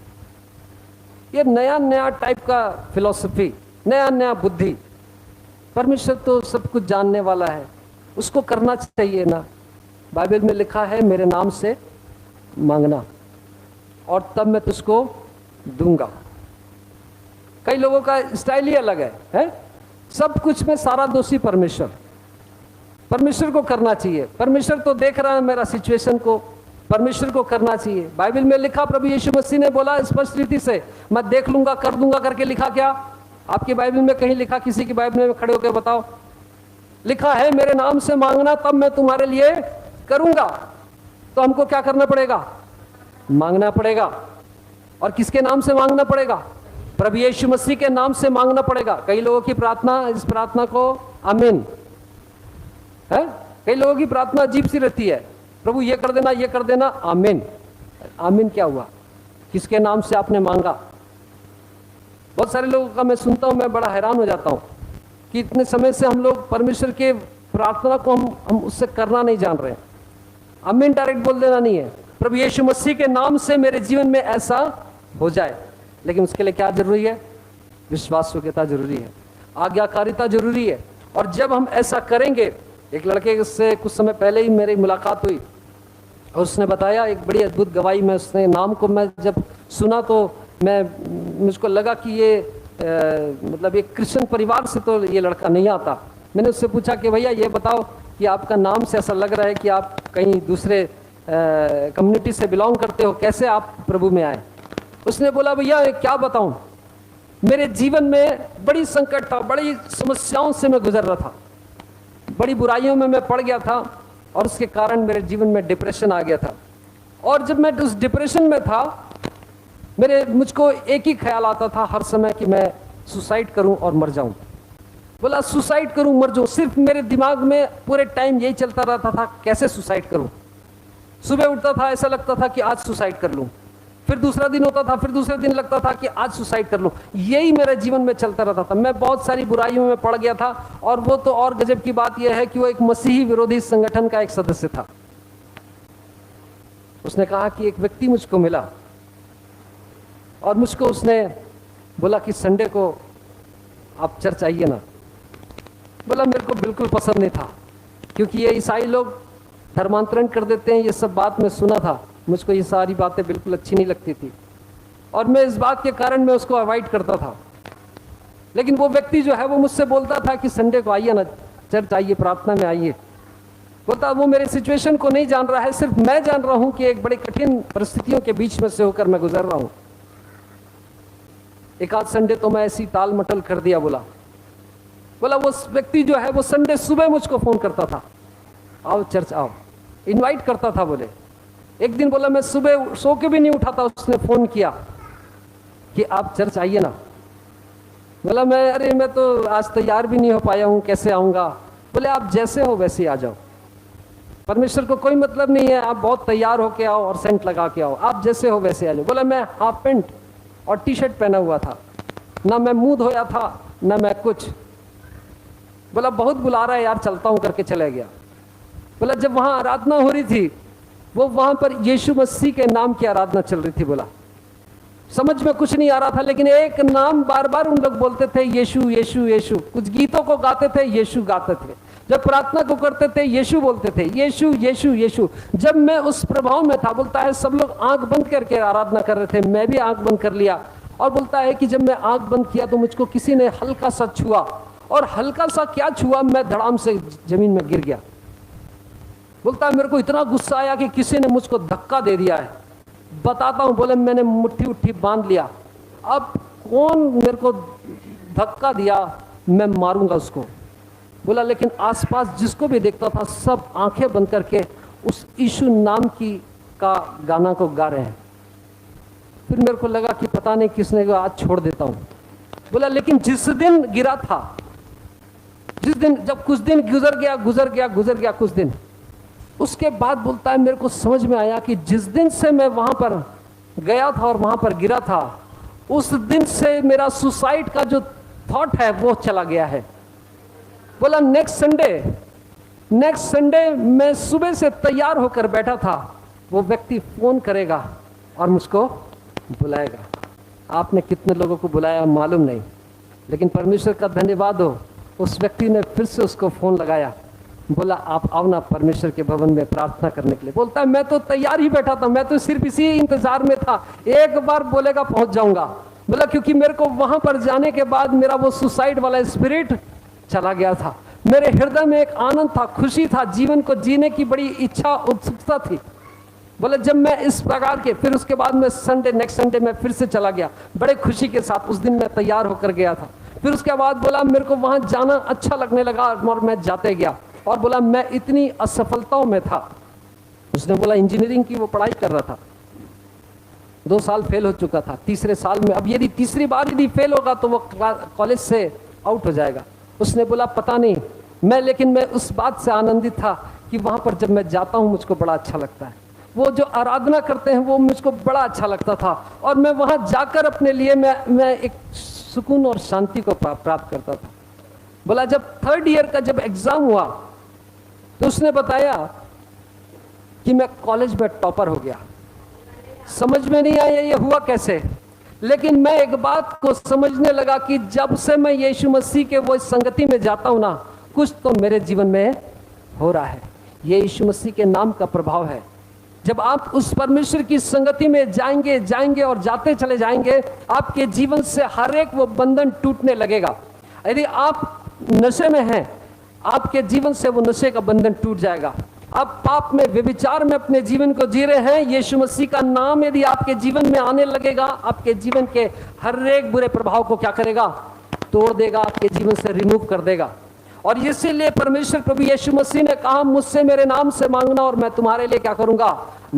ये नया नया टाइप का फिलॉसफी, नया नया बुद्धि, परमेश्वर तो सब कुछ जानने वाला है, उसको करना चाहिए ना। बाइबल में लिखा है मेरे नाम से मांगना और तब मैं तुझको दूंगा। कई लोगों का स्टाइल ही अलग है? सब कुछ में सारा दोषी परमेश्वर। परमेश्वर को करना चाहिए, परमेश्वर तो देख रहा है मेरा सिचुएशन को, परमेश्वर को करना चाहिए। बाइबल में लिखा, प्रभु यीशु मसीह ने बोला स्पष्ट रीति से, मैं देख लूंगा कर दूंगा करके लिखा क्या? आपकी बाइबल में कहीं लिखा? किसी की बाइबल में खड़े होकर बताओ। लिखा है मेरे नाम से मांगना तब मैं तुम्हारे लिए करूंगा। तो हमको क्या करना पड़ेगा? मांगना पड़ेगा। और किसके नाम से मांगना पड़ेगा? प्रभु यीशु मसीह के नाम से मांगना पड़ेगा। कई लोगों की प्रार्थना, इस प्रार्थना को आमीन है, कई लोगों की प्रार्थना अजीब सी रहती है, प्रभु ये कर देना, ये कर देना, आमीन। आमीन क्या हुआ? किसके नाम से आपने मांगा? बहुत सारे लोगों का मैं सुनता हूं, मैं बड़ा हैरान हो जाता हूं कि इतने समय से हम लोग परमेश्वर के प्रार्थना को हम उससे करना नहीं जान रहे हैं। आमीन डायरेक्ट बोल देना नहीं है, प्रभु यीशु मसीह के नाम से मेरे जीवन में ऐसा हो जाए। लेकिन उसके लिए क्या जरूरी है? विश्वास योग्यता जरूरी है, आज्ञाकारिता जरूरी है। और जब हम ऐसा करेंगे, एक लड़के से कुछ समय पहले ही मेरी मुलाकात हुई और उसने बताया एक बड़ी अद्भुत गवाही में, उसने नाम को मैं जब सुना तो मुझको लगा कि ये मतलब एक क्रिश्चियन परिवार से तो ये लड़का नहीं आता। मैंने उससे पूछा कि भैया ये बताओ कि आपका नाम से ऐसा लग रहा है कि आप कहीं दूसरे कम्युनिटी से बिलोंग करते हो, कैसे आप प्रभु में आए? उसने बोला भैया क्या बताऊं, मेरे जीवन में बड़ी संकट था, बड़ी समस्याओं से मैं गुजर रहा था, बड़ी बुराइयों में मैं पड़ गया था और उसके कारण मेरे जीवन में डिप्रेशन आ गया था। और जब मैं उस डिप्रेशन में था, मुझको एक ही ख्याल आता था हर समय कि मैं सुसाइड करूं और मर जाऊं। बोला सुसाइड करूं मर जाऊं, सिर्फ मेरे दिमाग में पूरे टाइम यही चलता रहता था, कैसे सुसाइड करूं। सुबह उठता था ऐसा लगता था कि आज सुसाइड कर लूं, फिर दूसरा दिन होता था, फिर दूसरे दिन लगता था कि आज सुसाइड कर लूं। यही मेरे जीवन में चलता रहता था। मैं बहुत सारी बुराइयों में पड़ गया था। और वो तो और गजब की बात यह है कि वो एक मसीही विरोधी संगठन का एक सदस्य था। उसने कहा कि एक व्यक्ति मुझको मिला और मुझको उसने बोला कि संडे को आप चर्च आइए ना। बोला मेरे को बिल्कुल पसंद नहीं था, क्योंकि ये ईसाई लोग धर्मांतरण कर देते हैं, ये सब बात मैं सुना था। मुझको ये सारी बातें बिल्कुल अच्छी नहीं लगती थी और मैं इस बात के कारण मैं उसको अवॉइड करता था। लेकिन वो व्यक्ति जो है वो मुझसे बोलता था कि संडे को आइए ना, चर्च आइए, प्रार्थना में आइए। बोलता वो मेरे सिचुएशन को नहीं जान रहा है, सिर्फ मैं जान रहा हूं कि एक बड़ी कठिन परिस्थितियों के बीच में से होकर मैं गुजर रहा हूं। एक आध संडे तो मैं ऐसी टाल मटल कर दिया। बोला वो व्यक्ति जो है वो संडे सुबह मुझको फोन करता था, आओ चर्च आओ, इनवाइट करता था। बोले एक दिन बोला मैं सुबह सो के भी नहीं उठा था, उसने फोन किया कि आप चर्च आइए ना। बोला मैं तो आज तैयार भी नहीं हो पाया हूं, कैसे आऊंगा? बोले आप जैसे हो वैसे ही आ जाओ, परमेश्वर को कोई मतलब नहीं है, आप बहुत तैयार होके आओ और सेंट लगा के आओ, आप जैसे हो वैसे आ जाओ। बोला मैं हाफ पैंट और टी शर्ट पहना हुआ था, ना मैं मुंह धोया था ना मैं कुछ। बोला बहुत बुला रहा है यार, चलता हूं करके चला गया। बोला जब वहां आराधना हो रही थी, वो वहां पर यीशु मसीह के नाम की आराधना चल रही थी। बोला समझ में कुछ नहीं आ रहा था, लेकिन एक नाम बार बार उन लोग बोलते थे, यीशु यीशु यीशु। कुछ गीतों को गाते थे, यीशु गाते थे। जब प्रार्थना को करते थे, यीशु बोलते थे, यीशु यीशु यीशु। जब मैं उस प्रभाव में था, बोलता है सब लोग आंख बंद करके आराधना कर रहे थे, मैं भी आंख बंद कर लिया। और बोलता है कि जब मैं आंख बंद किया तो मुझको किसी ने हल्का सा छुआ, और हल्का सा क्या छुआ, मैं धड़ाम से जमीन में गिर गया। बोलता है मेरे को इतना गुस्सा आया कि किसी ने मुझको धक्का दे दिया है। बताता हूं, बोले मैंने मुट्ठी उट्ठी बांध लिया, अब कौन मेरे को धक्का दिया मैं मारूंगा उसको। बोला लेकिन आसपास जिसको भी देखता था सब आंखें बंद करके उस यीशु नाम का गाना को गा रहे हैं। फिर मेरे को लगा कि पता नहीं किसने कहा आज छोड़ देता हूं। बोला लेकिन जिस दिन गिरा था, जिस दिन, जब कुछ दिन गुजर गया कुछ दिन, उसके बाद बोलता है मेरे को समझ में आया कि जिस दिन से मैं वहां पर गया था और वहां पर गिरा था, उस दिन से मेरा सुसाइड का जो थॉट है वो चला गया है। बोला नेक्स्ट संडे मैं सुबह से तैयार होकर बैठा था, वो व्यक्ति फोन करेगा और मुझको बुलाएगा। आपने कितने लोगों को बुलाया मालूम नहीं, लेकिन परमेश्वर का धन्यवाद हो, उस व्यक्ति ने फिर से उसको फोन लगाया, बोला आप आओ ना परमेश्वर के भवन में प्रार्थना करने के लिए। बोलता है मैं तो तैयार ही बैठा था, मैं तो सिर्फ इसी इंतजार में था, एक बार बोलेगा पहुंच जाऊंगा। बोला क्योंकि मेरे को वहां पर जाने के बाद मेरा वो सुसाइड वाला स्पिरिट चला गया था, मेरे हृदय में एक आनंद था, खुशी था, जीवन को जीने की बड़ी इच्छा उत्सुकता थी। बोले जब मैं इस प्रकार के, फिर उसके बाद में नेक्स्ट संडे मैं फिर से चला गया बड़े खुशी के साथ, उस दिन मैं तैयार होकर गया था। फिर उसके बाद बोला मेरे को वहां जाना अच्छा लगने लगा और मैं जाते गया, और बोला मैं इतनी असफलताओं में था। उसने बोला इंजीनियरिंग की वो पढ़ाई कर रहा था, 2 साल फेल हो चुका था, तीसरे साल में अब यदि तीसरी बार यदि फेल होगा तो वो कॉलेज से आउट हो जाएगा। उसने बोला पता नहीं, लेकिन मैं उस बात से आनंदित था कि वहां पर जब मैं जाता हूं मुझको बड़ा अच्छा लगता है, वो जो आराधना करते हैं वो मुझको बड़ा अच्छा लगता था, और मैं वहां जाकर अपने लिए मैं एक सुकून और शांति को प्राप्त करता था। बोला जब 3rd ईयर का जब एग्जाम हुआ तो उसने बताया कि मैं कॉलेज में टॉपर हो गया। समझ में नहीं आया ये हुआ कैसे, लेकिन मैं एक बात को समझने लगा कि जब से मैं यीशु मसीह के वो संगति में जाता हूं ना, कुछ तो मेरे जीवन में हो रहा है। ये यीशु मसीह के नाम का प्रभाव है। जब आप उस परमेश्वर की संगति में जाएंगे और जाते चले जाएंगे, आपके जीवन से हर एक वो बंधन टूटने लगेगा। यदि आप नशे में हैं, आपके जीवन से वो नशे का बंधन टूट जाएगा। आप पाप में, व्यभिचार में अपने जीवन को जी रहे हैं, यीशु मसीह का नाम यदि आपके जीवन में आने लगेगा, आपके जीवन के हर एक बुरे प्रभाव को क्या करेगा, तोड़ देगा, आपके जीवन से रिमूव कर देगा। और इसीलिए परमेश्वर प्रभु यीशु मसीह ने कहा मुझसे मेरे नाम से मांगना और मैं तुम्हारे लिए क्या करूंगा,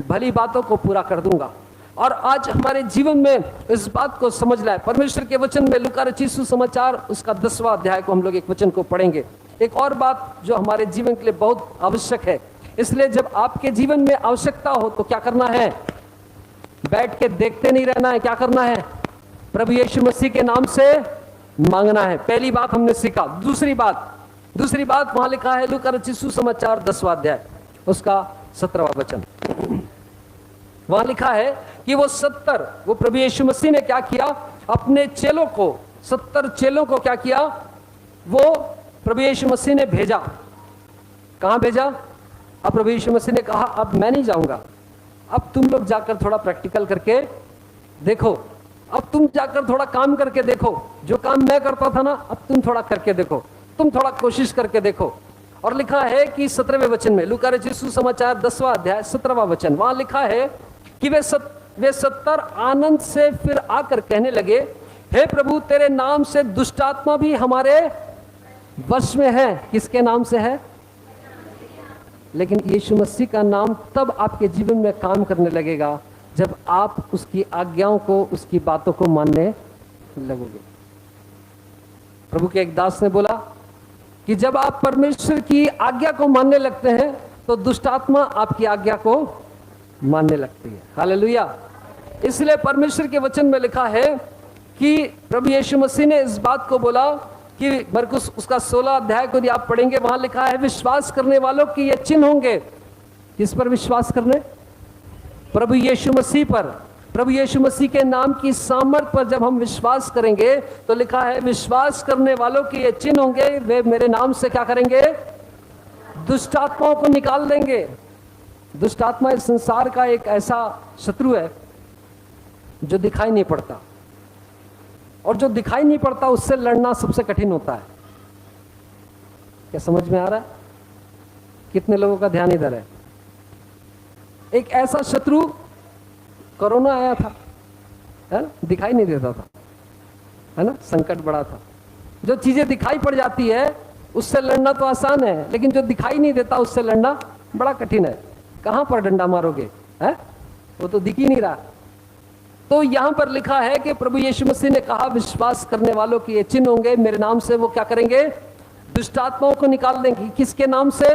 भली बातों को पूरा कर दूंगा। और आज हमारे जीवन में इस बात को समझ लाए। परमेश्वर के वचन में लूका रचित सुसमाचार उसका 10वां अध्याय को हम लोग एक वचन को पढ़ेंगे। एक और बात जो हमारे जीवन के लिए बहुत आवश्यक है, इसलिए जब आपके जीवन में आवश्यकता हो तो क्या करना है, बैठ के देखते नहीं रहना है, क्या करना है, प्रभु यीशु मसीह के नाम से मांगना है। पहली बात हमने सीखा। दूसरी बात वहां लिखा है लूका रचित सुसमाचार 10वां अध्याय उसका 17वां वचन। वहां लिखा है कि वो प्रभु यीशु मसीह ने क्या किया, अपने चेलों को, 70 चेलों को क्या किया, वो प्रभु यीशु मसीह ने भेजा। कहां भेजा? अब प्रभु यीशु मसीह ने कहा अब मैं नहीं जाऊंगा, अब तुम लोग जाकर थोड़ा प्रैक्टिकल करके देखो, अब तुम जाकर थोड़ा काम करके देखो, जो काम मैं करता था ना अब तुम थोड़ा करके देखो, तुम थोड़ा कोशिश करके देखो। और लिखा है कि 17वें वचन में, लूका रचित सुसमाचार 10वां अध्याय 17वां वचन, वहां लिखा है कि वे 70 आनंद से फिर आकर कहने लगे, हे प्रभु तेरे नाम से दुष्टात्मा भी हमारे वश में है। किसके नाम से है? लेकिन यीशु मसीह का नाम तब आपके जीवन में काम करने लगेगा जब आप उसकी आज्ञाओं को, उसकी बातों को मानने लगोगे। प्रभु के एक दास ने बोला कि जब आप परमेश्वर की आज्ञा को मानने लगते हैं तो दुष्ट आत्मा आपकी आज्ञा को मानने लगती है। हालेलुया। इसलिए परमेश्वर के वचन में लिखा है कि प्रभु यीशु मसीह ने इस बात को बोला कि मरकुस उसका 16 अध्याय को यदि आप पढ़ेंगे, वहां लिखा है विश्वास करने वालों की ये चिन्ह होंगे। किस पर विश्वास करने? प्रभु यीशु मसीह पर। प्रभु यीशु मसीह के नाम की सामर्थ पर जब हम विश्वास करेंगे तो लिखा है विश्वास करने वालों की ये चिन्ह होंगे, वे मेरे नाम से क्या करेंगे, दुष्ट आत्माओं को निकाल देंगे। दुष्ट आत्मा इस संसार का एक ऐसा शत्रु है जो दिखाई नहीं पड़ता, और जो दिखाई नहीं पड़ता उससे लड़ना सबसे कठिन होता है। क्या समझ में आ रहा है? कितने लोगों का ध्यान इधर है? एक ऐसा शत्रु, कोरोना आया था, है ना, दिखाई नहीं देता था, है ना, संकट बड़ा था। जो चीजें दिखाई पड़ जाती है उससे लड़ना तो आसान है, लेकिन जो दिखाई नहीं देता उससे लड़ना बड़ा कठिन है। कहां पर डंडा मारोगे, है? वो तो दिख ही नहीं रहा। तो यहां पर लिखा है कि प्रभु यीशु मसीह ने कहा विश्वास करने वालों की ये चिन्ह होंगे, मेरे नाम से वो क्या करेंगे, दुष्ट आत्माओं को निकाल देंगे। किसके नाम से?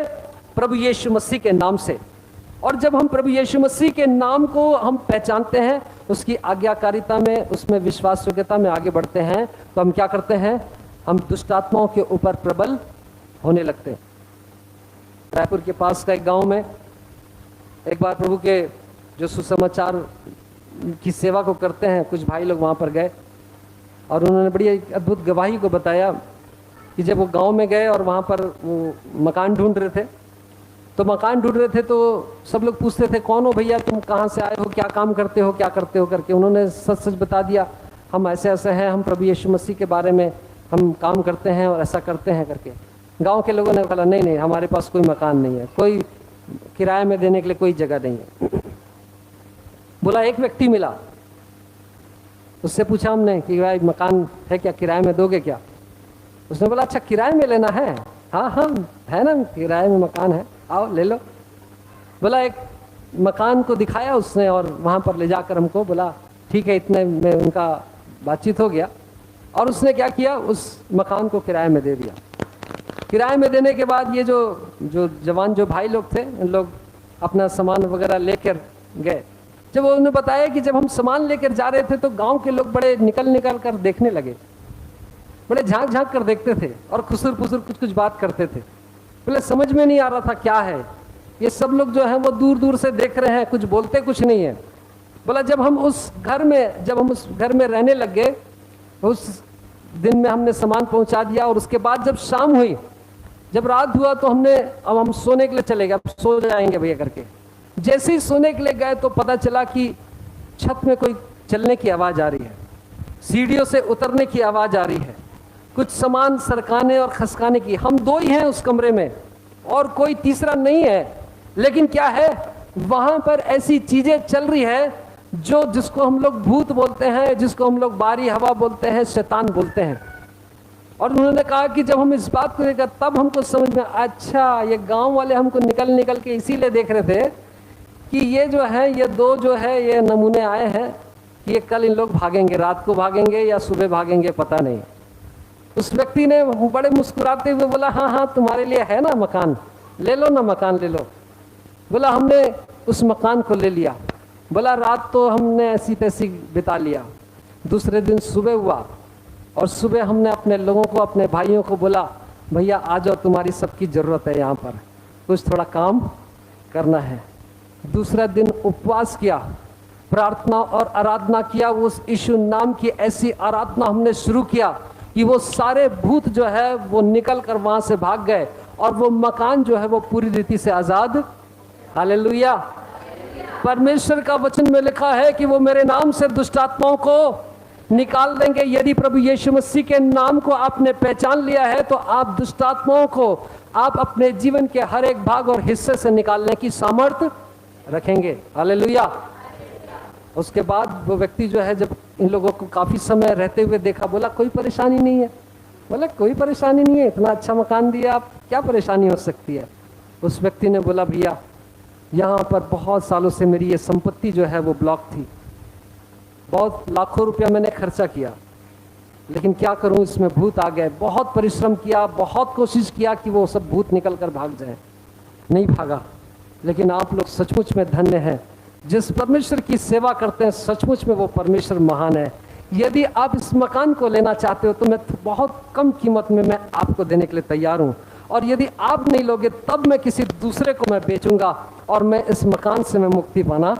प्रभु यीशु मसीह के नाम से। और जब हम प्रभु यीशु मसीह के नाम को हम पहचानते हैं, उसकी आज्ञाकारिता में, उसमें विश्वास योग्यता में आगे बढ़ते हैं, तो हम क्या करते हैं? हम दुष्ट आत्माओं के ऊपर प्रबल होने लगते हैं। रायपुर के पास का एक गांव में एक बार प्रभु के जो सुसमाचार की सेवा को करते हैं कुछ भाई लोग वहां पर गए, और उन्होंने बड़ी अद्भुत गवाही को बताया कि जब वो गांव में गए और वहां पर वो मकान ढूंढ रहे थे, तो सब लोग पूछते थे, कौन हो भैया, तुम कहाँ से आए हो, क्या काम करते हो, क्या करते हो करके। उन्होंने सच सच बता दिया, हम ऐसे ऐसे हैं, हम प्रभु यीशु मसीह के बारे में हम काम करते हैं और ऐसा करते हैं करके। गांव के लोगों ने बोला, नहीं नहीं, हमारे पास कोई मकान नहीं है, कोई किराए में देने के लिए कोई जगह नहीं है। बोला एक व्यक्ति मिला, उससे पूछा हमने कि भाई मकान है क्या, किराए में दोगे क्या? उसने बोला अच्छा किराए में लेना है, हाँ हाँ है ना, किराए में मकान है, आओ ले लो। बोला एक मकान को दिखाया उसने और वहाँ पर ले जाकर हमको बोला ठीक है, इतने में उनका बातचीत हो गया। और उसने क्या किया, उस मकान को किराए में दे दिया। किराए में देने के बाद ये जो जवान जो भाई लोग थे, उन लोग अपना सामान वगैरह लेकर गए। जब उन्होंने बताया कि जब हम सामान लेकर जा रहे थे तो गांव के लोग बड़े निकल कर देखने लगे, बड़े झांक झांक कर देखते थे और खुसुर फुसुर कुछ कुछ बात करते थे। बोले समझ में नहीं आ रहा था क्या है, ये सब लोग जो है वो दूर दूर से देख रहे हैं, कुछ बोलते कुछ नहीं है। बोला जब हम उस घर में रहने लग गए, उस दिन में हमने सामान पहुंचा दिया, और उसके बाद जब शाम हुई, जब रात हुआ, तो अब हम सोने के लिए चले गए, अब सो जाएंगे भैया करके। जैसे ही सोने के लिए गए तो पता चला कि छत में कोई चलने की आवाज आ रही है, सीढ़ियों से उतरने की आवाज आ रही है, कुछ सामान सरकाने और खसकाने की। हम दो ही हैं उस कमरे में और कोई तीसरा नहीं है, लेकिन क्या है, वहां पर ऐसी चीजें चल रही है जिसको हम लोग भूत बोलते हैं, जिसको हम लोग बारी हवा बोलते हैं, शैतान बोलते हैं। और उन्होंने कहा कि जब हम इस बात को देखा तब हमको समझ में, अच्छा ये गांव वाले हमको निकल के इसीलिए देख रहे थे कि ये जो है, ये दो जो है ये नमूने आए हैं कि ये कल इन लोग भागेंगे, रात को भागेंगे या सुबह भागेंगे, पता नहीं। उस व्यक्ति ने बड़े मुस्कुराते हुए बोला हाँ हाँ तुम्हारे लिए है ना मकान, ले लो ना मकान ले लो। बोला हमने उस मकान को ले लिया। बोला रात तो हमने ऐसी तैसी बिता लिया। दूसरे दिन सुबह हुआ और सुबह हमने अपने लोगों को, अपने भाइयों को बोला भैया आ जाओ, तुम्हारी सबकी ज़रूरत है, यहाँ पर कुछ थोड़ा काम करना है। दूसरा दिन उपवास किया, प्रार्थना और आराधना किया। उस यीशु नाम की ऐसी आराधना हमने शुरू किया कि वो सारे भूत जो है वो निकल कर वहां से भाग गए और वो मकान जो है वो पूरी रीति से आजाद। हालेलुया। परमेश्वर का वचन में लिखा है कि वो मेरे नाम से दुष्ट आत्माओं को निकाल देंगे। यदि प्रभु यीशु मसीह के नाम को आपने पहचान लिया है तो आप दुष्ट आत्माओं को आप अपने जीवन के हर एक भाग और हिस्से से निकालने की सामर्थ्य रखेंगे। हालेलुया। उसके बाद वो व्यक्ति जो है, जब इन लोगों को काफी समय रहते हुए देखा, बोला कोई परेशानी नहीं है। बोला कोई परेशानी नहीं है, इतना अच्छा मकान दिया, आप क्या परेशानी हो सकती है। उस व्यक्ति ने बोला भैया यहाँ पर बहुत सालों से मेरी ये संपत्ति जो है वो ब्लॉक थी, बहुत लाखों रुपया मैंने खर्चा किया, लेकिन क्या करूं, इसमें भूत आ गए। बहुत परिश्रम किया, बहुत कोशिश किया कि वो सब भूत निकल कर भाग जाए, नहीं भागा। लेकिन आप लोग सचमुच में धन्य हैं, जिस परमेश्वर की सेवा करते हैं, सचमुच में वो परमेश्वर महान है। यदि आप इस मकान को लेना चाहते हो तो मैं बहुत कम कीमत में मैं आपको देने के लिए तैयार हूँ, और यदि आप नहीं लोगे तब मैं किसी दूसरे को मैं बेचूंगा और मैं इस मकान से मैं मुक्ति पाना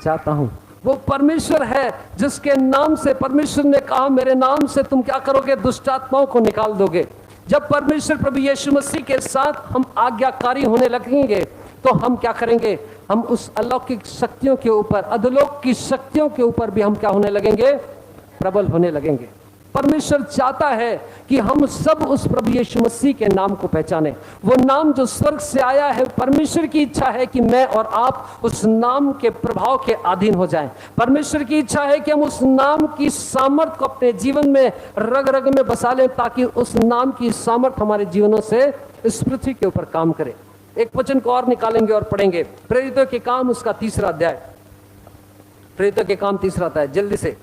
चाहता हूँ। वो परमेश्वर है जिसके नाम से परमेश्वर ने कहा मेरे नाम से तुम क्या करोगे, दुष्ट आत्माओं को निकाल दोगे। जब परमेश्वर प्रभु यीशु मसीह के साथ हम आज्ञाकारी होने लगेंगे तो हम क्या करेंगे, हम उस अलौकिक शक्तियों के ऊपर, अधोलोक की शक्तियों के ऊपर भी हम क्या होने लगेंगे, प्रबल होने लगेंगे। परमेश्वर चाहता है कि हम सब उस प्रभु यीशु मसीह के नाम को पहचाने, वो नाम जो स्वर्ग से आया है। परमेश्वर की इच्छा है कि मैं और आप उस नाम के प्रभाव के अधीन हो जाएं। परमेश्वर की इच्छा है कि हम उस नाम की सामर्थ को अपने जीवन में रग रग में बसा लें, ताकि उस नाम की सामर्थ हमारे जीवनों से इस पृथ्वी के ऊपर काम करे। एक वचन को और निकालेंगे और पढ़ेंगे, प्रेरितों के काम उसका 3 अध्याय। प्रेरितों के काम 3 अध्याय, जल्दी से।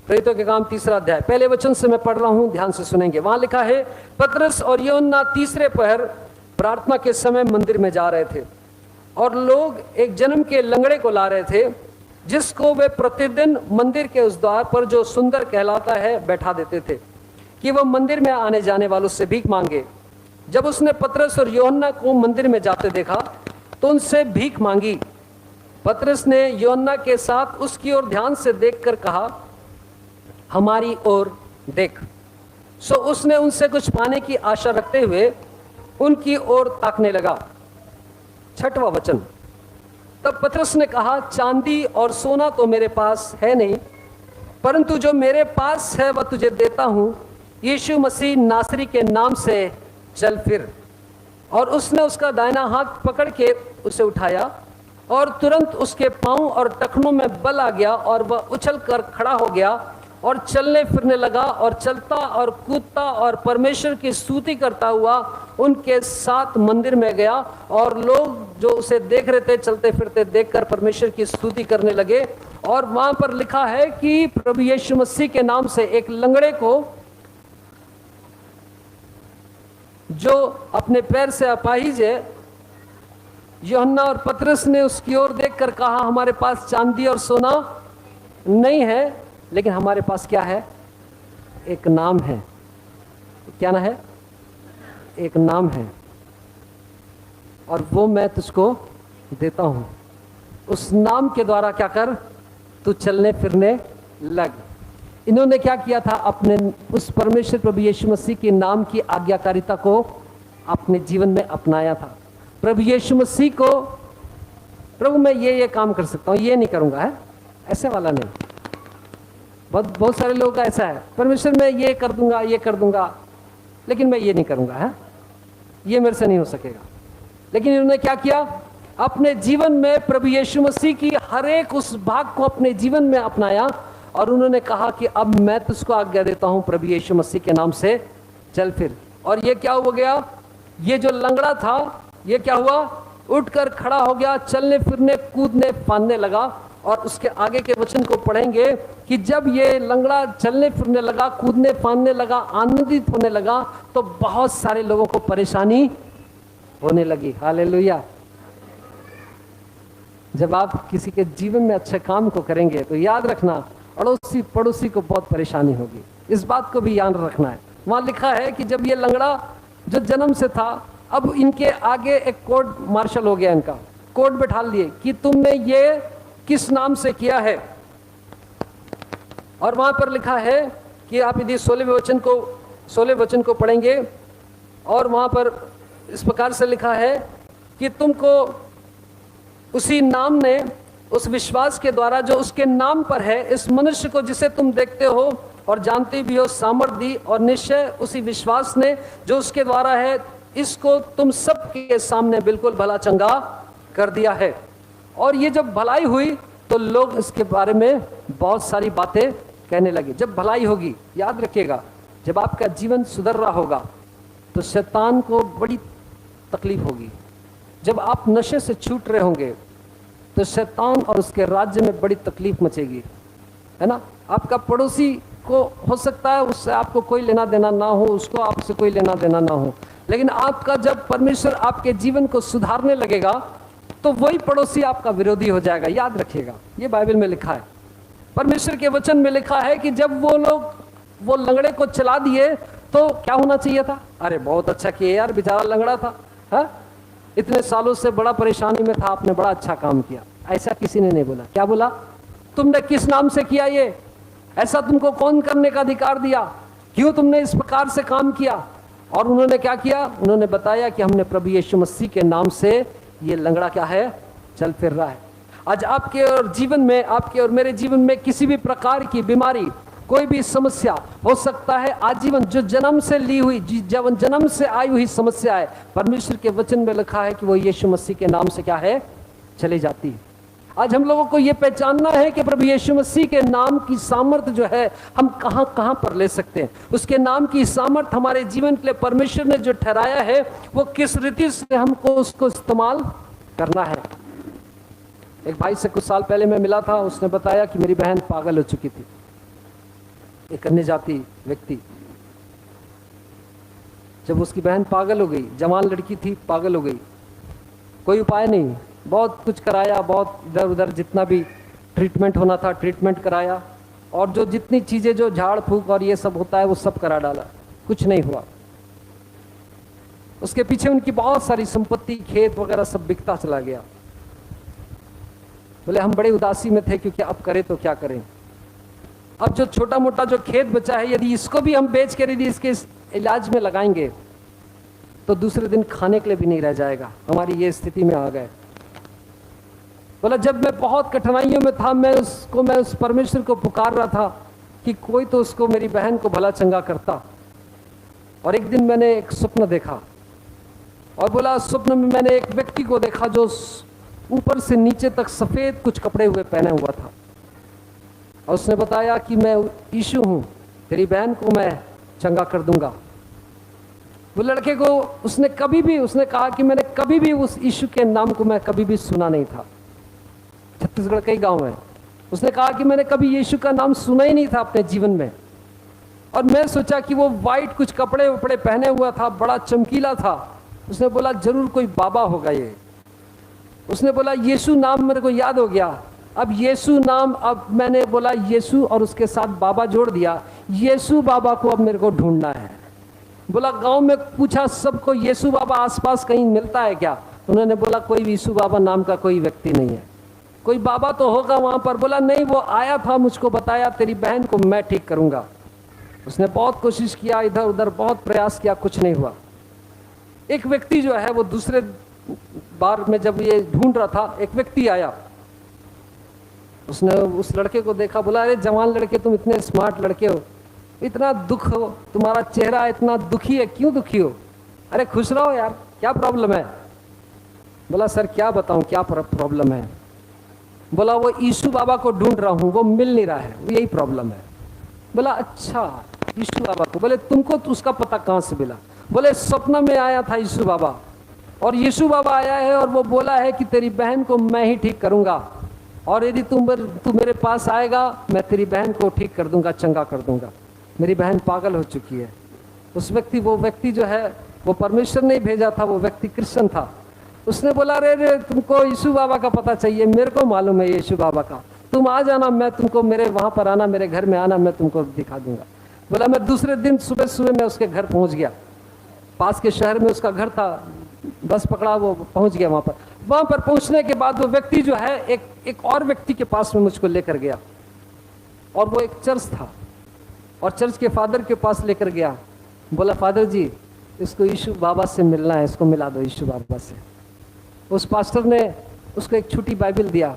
प्रेरितों के काम 3 अध्याय, पहले वचन से मैं पढ़ रहा हूं, ध्यान से सुनेंगे। वहां लिखा है, पतरस और यूहन्ना तीसरे पहर प्रार्थना के समय मंदिर में जा रहे थे। और लोग एक जन्म के लंगड़े को ला रहे थे, जिसको वे प्रतिदिन मंदिर के उस द्वार पर जो सुंदर कहलाता है बैठा देते थे कि वह मंदिर में आने जाने वालों से भीख मांगे। जब उसने पतरस और यूहन्ना को मंदिर में जाते देखा तो उनसे भीख मांगी। पतरस ने यूहन्ना के साथ उसकी ओर ध्यान से देखकर कहा, हमारी ओर देख। सो उसने उनसे कुछ पाने की आशा रखते हुए उनकी ओर ताकने लगा। 6वां वचन, तब पतरस ने कहा, चांदी और सोना तो मेरे पास है नहीं, परंतु जो मेरे पास है वह तुझे देता हूं। यीशु मसीह नासरी के नाम से चल फिर। और उसने उसका दाहिना हाथ पकड़ के उसे उठाया और तुरंत उसके पांव और टखनों में बल आ गया और वह उछल कर खड़ा हो गया और चलने फिरने लगा और चलता और कूदता और परमेश्वर की स्तुति करता हुआ उनके साथ मंदिर में गया। और लोग जो उसे देख रहे थे चलते फिरते देखकर परमेश्वर की स्तुति करने लगे। और वहां पर लिखा है कि प्रभु यीशु मसीह के नाम से एक लंगड़े को जो अपने पैर से अपाहिज है, यूहन्ना और पतरस ने उसकी ओर देखकर कहा, हमारे पास चांदी और सोना नहीं है, लेकिन हमारे पास क्या है? एक नाम है। क्या ना है? एक नाम है, और वो मैं तुझको देता हूं। उस नाम के द्वारा क्या कर, तू चलने फिरने लग। इन्होंने क्या किया था? अपने उस परमेश्वर प्रभु यीशु मसीह के नाम की आज्ञाकारिता को अपने जीवन में अपनाया था। प्रभु यीशु मसीह को, प्रभु मैं ये काम कर सकता हूँ, ये नहीं करूँगा, है ऐसे वाला नहीं। बहुत सारे लोगों का ऐसा है, परमेश्वर मैं ये कर दूंगा, ये कर दूंगा, लेकिन मैं ये नहीं करूँगा, है ये मेरे से नहीं हो सकेगा। लेकिन इन्होंने क्या किया? अपने जीवन में प्रभु यीशु मसीह की हर एक उस भाग को अपने जीवन में अपनाया और उन्होंने कहा कि अब मैं तुझको आज्ञा देता हूं, प्रभु यीशु मसीह के नाम से चल फिर। और ये क्या हो गया? ये जो लंगड़ा था, ये क्या हुआ? उठकर खड़ा हो गया, चलने फिरने कूदने फांदने लगा। और उसके आगे के वचन को पढ़ेंगे कि जब ये लंगड़ा चलने फिरने लगा, कूदने फांदने लगा, आनंदित होने लगा, तो बहुत सारे लोगों को परेशानी होने लगी। हालेलुया। जब आप किसी के जीवन में अच्छे काम को करेंगे तो याद रखना, अड़ोसी पड़ोसी को बहुत परेशानी होगी। इस बात को भी याद रखना है। वहां लिखा है कि जब ये लंगड़ा जो जन्म से था, अब इनके आगे एक कोर्ट मार्शल हो गया, इनका कोर्ट बैठा लिए कि तुमने ये किस नाम से किया है। और वहां पर लिखा है कि आप यदि 16वें वचन को पढ़ेंगे, और वहां पर इस प्रकार से लिखा है कि तुमको उसी नाम ने, उस विश्वास के द्वारा जो उसके नाम पर है, इस मनुष्य को जिसे तुम देखते हो और जानते भी हो, सामर्थ दी। और निश्चय उसी विश्वास ने जो उसके द्वारा है, इसको तुम सबके सामने बिल्कुल भला चंगा कर दिया है। और ये जब भलाई हुई तो लोग इसके बारे में बहुत सारी बातें कहने लगे। जब भलाई होगी, याद रखिएगा, जब आपका जीवन सुधर रहा होगा तो शैतान को बड़ी तकलीफ होगी। जब आप नशे से छूट रहे होंगे तो शैतान और उसके राज्य में बड़ी तकलीफ मचेगी, है ना। आपका पड़ोसी को हो सकता है उससे आपको कोई लेना देना ना हो, उसको आपसे कोई लेना देना ना हो, लेकिन आपका जब परमेश्वर आपके जीवन को सुधारने लगेगा तो वही पड़ोसी आपका विरोधी हो जाएगा। याद रखिएगा, ये बाइबल में लिखा है, परमेश्वर के वचन में लिखा है कि जब वो लोग वो लंगड़े को चला दिए तो क्या होना चाहिए था? अरे बहुत अच्छा किया यार, बेचारा लंगड़ा था, है इतने सालों से बड़ा परेशानी में था, आपने बड़ा अच्छा काम किया। ऐसा किसी ने नहीं बोला। क्या बोला? तुमने किस नाम से किया ये? ऐसा तुमको कौन करने का अधिकार दिया? क्यों तुमने इस प्रकार से काम किया? और उन्होंने क्या किया? उन्होंने बताया कि हमने प्रभु यीशु मसीह के नाम से ये लंगड़ा क्या है, चल फिर रहा है। आज आपके और जीवन में, आपके और मेरे जीवन में किसी भी प्रकार की बीमारी, कोई भी समस्या हो सकता है आजीवन, जो जन्म से ली हुई, जन्म से आई हुई समस्या है, परमेश्वर के वचन में लिखा है कि वो यीशु मसीह के नाम से क्या है, चली जाती है। आज हम लोगों को ये पहचानना है कि प्रभु यीशु मसीह के नाम की सामर्थ जो है हम कहां कहां पर ले सकते हैं। उसके नाम की सामर्थ हमारे जीवन के लिए परमेश्वर ने जो ठहराया है, वो किस रीति से हमको उसको इस्तेमाल करना है। एक भाई से कुछ साल पहले मैं मिला था, उसने बताया कि मेरी बहन पागल हो चुकी थी, एक अन्य जाति व्यक्ति। जब उसकी बहन पागल हो गई, जवान लड़की थी, पागल हो गई, कोई उपाय नहीं, बहुत कुछ कराया, बहुत इधर उधर जितना भी ट्रीटमेंट होना था ट्रीटमेंट कराया, और जो जितनी चीज़ें जो झाड़ फूक और ये सब होता है वो सब करा डाला, कुछ नहीं हुआ। उसके पीछे उनकी बहुत सारी संपत्ति, खेत वगैरह सब बिकता चला गया। बोले हम बड़े उदासी में थे क्योंकि अब करें तो क्या करें। अब जो छोटा मोटा जो खेत बचा है, यदि इसको भी हम बेच कर यदि इसके इलाज में लगाएंगे तो दूसरे दिन खाने के लिए भी नहीं रह जाएगा। हमारी ये स्थिति में आ गए। बोला जब मैं बहुत कठिनाइयों में था, मैं उस परमेश्वर को पुकार रहा था कि कोई तो उसको, मेरी बहन को भला चंगा करता। और एक दिन मैंने एक स्वप्न देखा, और बोला स्वप्न में मैंने एक व्यक्ति को देखा जो ऊपर से नीचे तक सफेद कुछ कपड़े हुए पहने हुआ था, और उसने बताया कि मैं यीशु हूं, तेरी बहन को मैं चंगा कर दूंगा। वो लड़के को उसने कहा कि मैंने कभी भी उस यीशु के नाम को मैं कभी भी सुना नहीं था। छत्तीसगढ़ के गांव में उसने कहा कि मैंने कभी यीशु का नाम सुना ही नहीं था अपने जीवन में। और मैं सोचा कि वो वाइट कुछ कपड़े वपड़े पहने हुआ था, बड़ा चमकीला था। उसने बोला जरूर कोई बाबा होगा ये। उसने बोला यीशु नाम मेरे को याद हो गया। अब यीशु नाम, अब मैंने बोला यीशु और उसके साथ बाबा जोड़ दिया। यीशु बाबा को अब मेरे को ढूंढना है। बोला गांव में पूछा सबको, यीशु बाबा आसपास कहीं मिलता है क्या? उन्होंने बोला कोई यीशु बाबा नाम का कोई व्यक्ति नहीं है। कोई बाबा तो होगा वहां पर। बोला नहीं, वो आया था, मुझको बताया तेरी बहन को मैं ठीक करूंगा। उसने बहुत कोशिश किया, इधर उधर बहुत प्रयास किया, कुछ नहीं हुआ। एक व्यक्ति जो है वो दूसरे बार में जब ये ढूंढ रहा था, एक व्यक्ति आया। उसने उस लड़के को देखा, बोला अरे जवान लड़के, तुम इतने स्मार्ट लड़के हो, इतना दुख हो, तुम्हारा चेहरा इतना दुखी है, क्यों दुखी हो? अरे खुश रहो यार, क्या प्रॉब्लम है? बोला सर क्या बताऊं क्या प्रॉब्लम है। बोला वो यीशु बाबा को ढूंढ रहा हूं, वो मिल नहीं रहा है, यही प्रॉब्लम है। बोला अच्छा यीशु बाबा को। बोले तुमको तो उसका पता कहां से मिला? बोले सपना में आया था यीशु बाबा, और यीशु बाबा आया है और वो बोला है कि तेरी बहन को मैं ही ठीक करूंगा, और यदि तू मेरे पास आएगा मैं तेरी बहन को ठीक कर दूंगा, चंगा कर दूंगा। मेरी बहन पागल हो चुकी है। वो व्यक्ति जो है वो परमेश्वर ने भेजा था, वो व्यक्ति क्रिश्चियन था। उसने बोला अरे तुमको यीशु बाबा का पता चाहिए, मेरे को मालूम है यीशु बाबा का, तुम आ जाना, मैं तुमको मेरे वहां पर आना, मेरे घर में आना, मैं तुमको दिखा दूंगा। बोला मैं दूसरे दिन सुबह सुबह मैं उसके घर पहुंच गया। पास के शहर में उसका घर था, बस पकड़ा, वो पहुंच गया वहां पर पहुंचने के बाद वो व्यक्ति जो है एक और व्यक्ति के पास में मुझको लेकर गया, और वो एक चर्च था, और चर्च के फादर के पास लेकर गया। बोला फादर जी इसको यीशु बाबा से मिलना है, इसको मिला दो यीशु बाबा से। उस पास्टर ने उसको एक छोटी बाइबल दिया।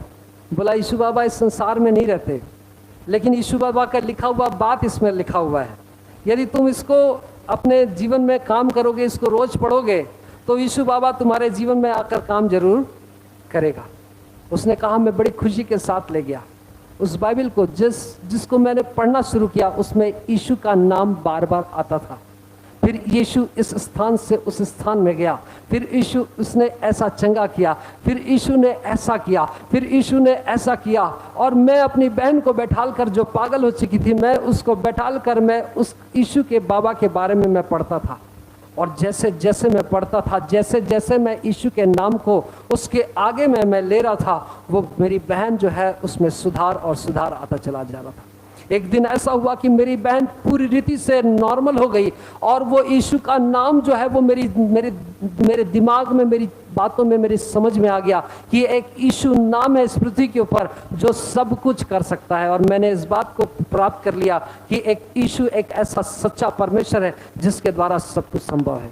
बोला यीशु बाबा इस संसार में नहीं रहते, लेकिन यीशु बाबा का लिखा हुआ बात इसमें लिखा हुआ है। यदि तुम इसको अपने जीवन में काम करोगे, इसको रोज पढ़ोगे, तो यीशु बाबा तुम्हारे जीवन में आकर काम जरूर करेगा। उसने कहा मैं बड़ी खुशी के साथ ले गया उस बाइबल को। जिसको मैंने पढ़ना शुरू किया उसमें यीशु का नाम बार बार आता था। फिर यीशु इस स्थान से उस स्थान में गया, फिर यीशु उसने ऐसा चंगा किया, फिर यीशु ने ऐसा किया, फिर यीशु ने ऐसा किया। और मैं अपनी बहन को बैठाल कर, जो पागल हो चुकी थी, मैं उसको बैठाल कर मैं उस यीशु के बाबा के बारे में मैं पढ़ता था। और जैसे जैसे मैं पढ़ता था, जैसे जैसे मैं यीशु के नाम को उसके आगे में मैं ले रहा था, वो मेरी बहन जो है उसमें सुधार और सुधार आता चला जा रहा था। एक दिन ऐसा हुआ कि मेरी बहन पूरी रीति से नॉर्मल हो गई, और वो यीशु का नाम जो है वो मेरे दिमाग में, मेरी बातों में, मेरी समझ में आ गया कि एक यीशु नाम है इस पृथ्वी के ऊपर जो सब कुछ कर सकता है। और मैंने इस बात को प्राप्त कर लिया कि एक यीशु एक ऐसा सच्चा परमेश्वर है जिसके द्वारा सब कुछ संभव है।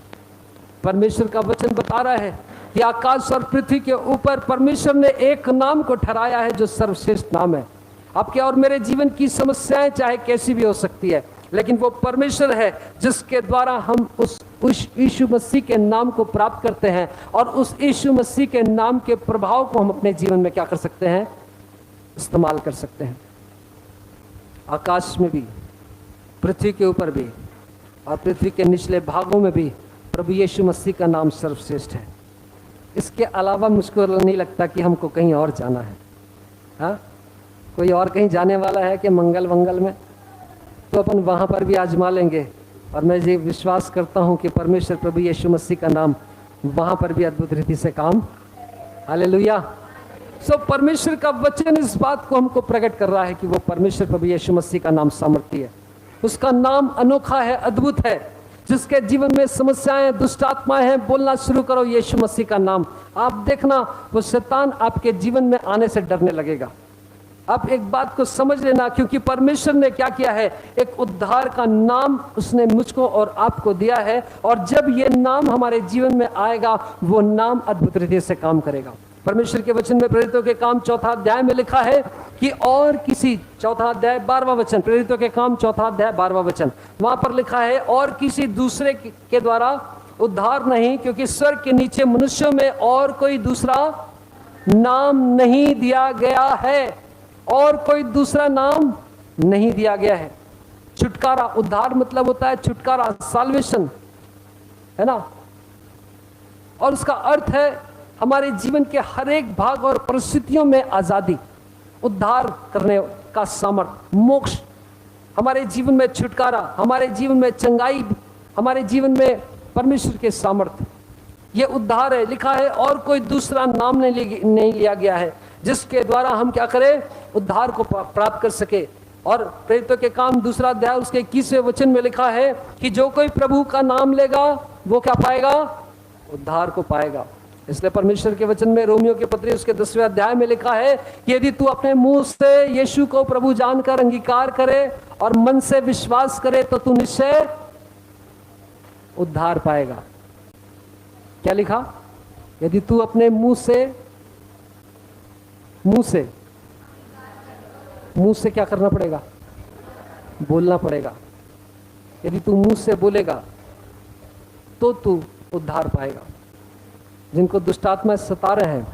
परमेश्वर का वचन बता रहा है कि आकाश और पृथ्वी के ऊपर परमेश्वर ने एक नाम को ठहराया है जो सर्वश्रेष्ठ नाम है। आपके और मेरे जीवन की समस्याएं चाहे कैसी भी हो सकती है, लेकिन वो परमेश्वर है जिसके द्वारा हम उस यीशु मसीह के नाम को प्राप्त करते हैं, और उस यीशु मसीह के नाम के प्रभाव को हम अपने जीवन में क्या कर सकते हैं? इस्तेमाल कर सकते हैं। आकाश में भी, पृथ्वी के ऊपर भी, और पृथ्वी के निचले भागों में भी प्रभु यीशु मसीह का नाम सर्वश्रेष्ठ है। इसके अलावा मुझको नहीं लगता कि हमको कहीं और जाना है। हाँ, कोई और कहीं जाने वाला है कि मंगल में? तो अपन वहाँ पर भी आजमा लेंगे। और मैं ये विश्वास करता हूँ कि परमेश्वर प्रभु यीशु मसीह का नाम वहाँ पर भी अद्भुत रीति से काम हालेलुया। सो परमेश्वर का वचन इस बात को हमको प्रकट कर रहा है कि वो परमेश्वर प्रभु यीशु मसीह का नाम सामर्थी है, उसका नाम अनोखा है, अद्भुत है। जिसके जीवन में समस्याएं, दुष्ट आत्माएं हैं, बोलना शुरू करो यीशु मसीह का नाम। आप देखना वो शैतान आपके जीवन में आने से डरने लगेगा। आप एक बात को समझ लेना, क्योंकि परमेश्वर ने क्या किया है, एक उद्धार का नाम उसने मुझको और आपको दिया है, और जब ये नाम हमारे जीवन में आएगा वो नाम अद्भुत रीति से काम करेगा। परमेश्वर के वचन में प्रेरितों के काम 4 अध्याय में लिखा है कि और किसी, 4 अध्याय 12वां वचन, प्रेरितों के काम 4 अध्याय 12वां वचन, वहां पर लिखा है और किसी दूसरे के द्वारा उद्धार नहीं, क्योंकि स्वर्ग के नीचे मनुष्यों में और कोई दूसरा नाम नहीं दिया गया है, और कोई दूसरा नाम नहीं दिया गया है। छुटकारा, उद्धार मतलब होता है छुटकारा, साल्वेशन, है ना। और उसका अर्थ है हमारे जीवन के हर एक भाग और परिस्थितियों में आजादी, उद्धार करने का सामर्थ, मोक्ष, हमारे जीवन में छुटकारा, हमारे जीवन में चंगाई, हमारे जीवन में परमेश्वर के सामर्थ, ये उद्धार है। लिखा है और कोई दूसरा नाम नहीं लिया गया है जिसके द्वारा हम क्या करें, उद्धार को प्राप्त कर सके। और प्रेरितों के काम 2 अध्याय उसके 21वें वचन में लिखा है कि जो कोई प्रभु का नाम लेगा वो क्या पाएगा, उद्धार को पाएगा। इसलिए परमेश्वर के वचन में रोमियो के पत्री उसके 10वें अध्याय में लिखा है कि यदि तू अपने मुंह से यीशु को प्रभु जानकर अंगीकार करे और मन से विश्वास करे तो तू निश्चय उद्धार पाएगा। क्या लिखा, यदि तू अपने मुंह से क्या करना पड़ेगा, बोलना पड़ेगा। यदि तू मुंह से बोलेगा तो तू उद्धार पाएगा। जिनको दुष्ट आत्मा सता रहे हैं,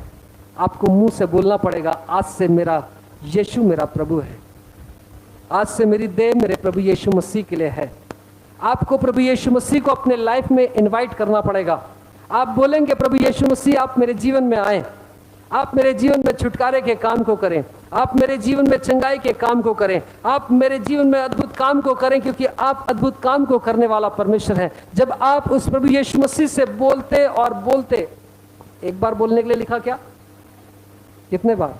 आपको मुंह से बोलना पड़ेगा, आज से मेरा यीशु मेरा प्रभु है, आज से मेरी देह मेरे प्रभु यीशु मसीह के लिए है। आपको प्रभु यीशु मसीह को अपने लाइफ में इनवाइट करना पड़ेगा। आप बोलेंगे प्रभु यीशु मसीह आप मेरे जीवन में आए, आप मेरे जीवन में छुटकारे के काम को करें, आप मेरे जीवन में चंगाई के काम को करें, आप मेरे जीवन में अद्भुत काम को करें, क्योंकि आप अद्भुत काम को करने वाला परमेश्वर है। जब आप उस प्रभु यीशु मसीह से बोलते और बोलते, एक बार बोलने के लिए लिखा क्या, कितने बार,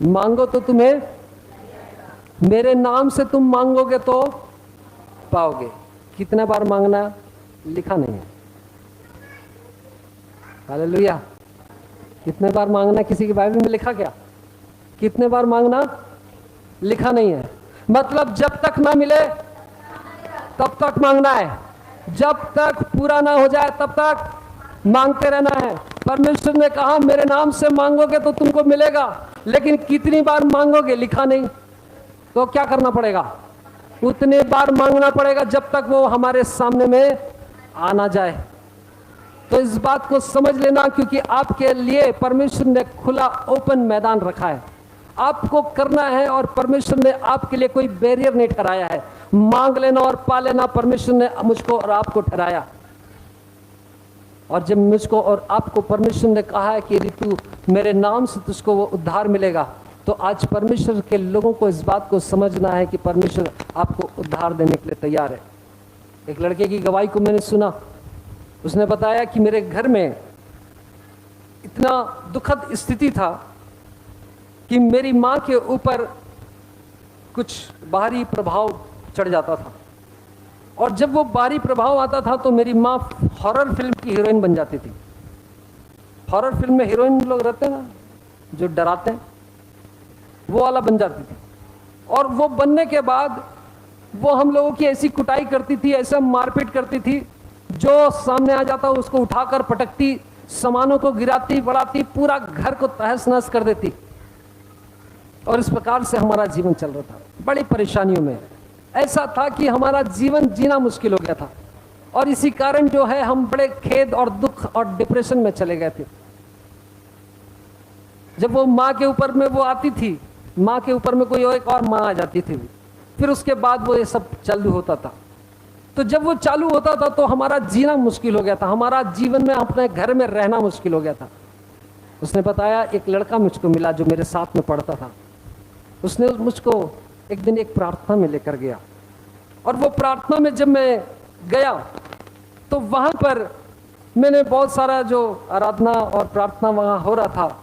मांगो तो तुम्हें, मेरे नाम से तुम मांगोगे तो पाओगे। कितने बार मांगना लिखा नहीं है। हालेलुया। कितने बार मांगना किसी की बाइबल में लिखा क्या, कितने बार मांगना लिखा नहीं है। मतलब जब तक ना मिले तब तक मांगना है, जब तक पूरा ना हो जाए तब तक मांगते रहना है। परमेश्वर ने कहा मेरे नाम से मांगोगे तो तुमको मिलेगा, लेकिन कितनी बार मांगोगे लिखा नहीं। तो क्या करना पड़ेगा, उतने बार मांगना पड़ेगा जब तक वो हमारे सामने में आ ना जाए। तो इस बात को समझ लेना, क्योंकि आपके लिए परमेश्वर ने खुला ओपन मैदान रखा है, आपको करना है, और परमेश्वर ने आपके लिए कोई बैरियर नहीं ठहराया है। मांग लेना और पा लेना परमेश्वर ने मुझको और आपको ठहराया। और जब मुझको और आपको परमेश्वर ने कहा है कि यदि तू मेरे नाम से तुझको वो उद्धार मिलेगा, तो आज परमेश्वर के लोगों को इस बात को समझना है कि परमेश्वर आपको उद्धार देने के लिए तैयार है। एक लड़के की गवाही को मैंने सुना, उसने बताया कि मेरे घर में इतना दुखद स्थिति था कि मेरी माँ के ऊपर कुछ बाहरी प्रभाव चढ़ जाता था, और जब वो बाहरी प्रभाव आता था तो मेरी माँ हॉरर फिल्म की हीरोइन बन जाती थी। हॉरर फिल्म में हीरोइन लोग रहते हैं ना जो डराते हैं, वो वाला बन जाती थी। और वो बनने के बाद वो हम लोगों की ऐसी कुटाई करती थी, ऐसा मारपीट करती थी, जो सामने आ जाता उसको उठाकर पटकती, सामानों को गिराती बढ़ाती, पूरा घर को तहस नहस कर देती। और इस प्रकार से हमारा जीवन चल रहा था, बड़ी परेशानियों में। ऐसा था कि हमारा जीवन जीना मुश्किल हो गया था, और इसी कारण जो है हम बड़े खेद और दुख और डिप्रेशन में चले गए थे। जब वो माँ के ऊपर में वो आती थी, माँ के ऊपर में कोई एक और माँ आ जाती थी, फिर उसके बाद वो ये सब चालू होता था। तो जब वो चालू होता था तो हमारा जीना मुश्किल हो गया था, हमारा जीवन में अपने घर में रहना मुश्किल हो गया था। उसने बताया एक लड़का मुझको मिला जो मेरे साथ में पढ़ता था, उसने मुझको एक दिन एक प्रार्थना में लेकर गया, और वो प्रार्थना में जब मैं गया तो वहां पर मैंने बहुत सारा जो आराधना और प्रार्थना वहाँ हो रहा था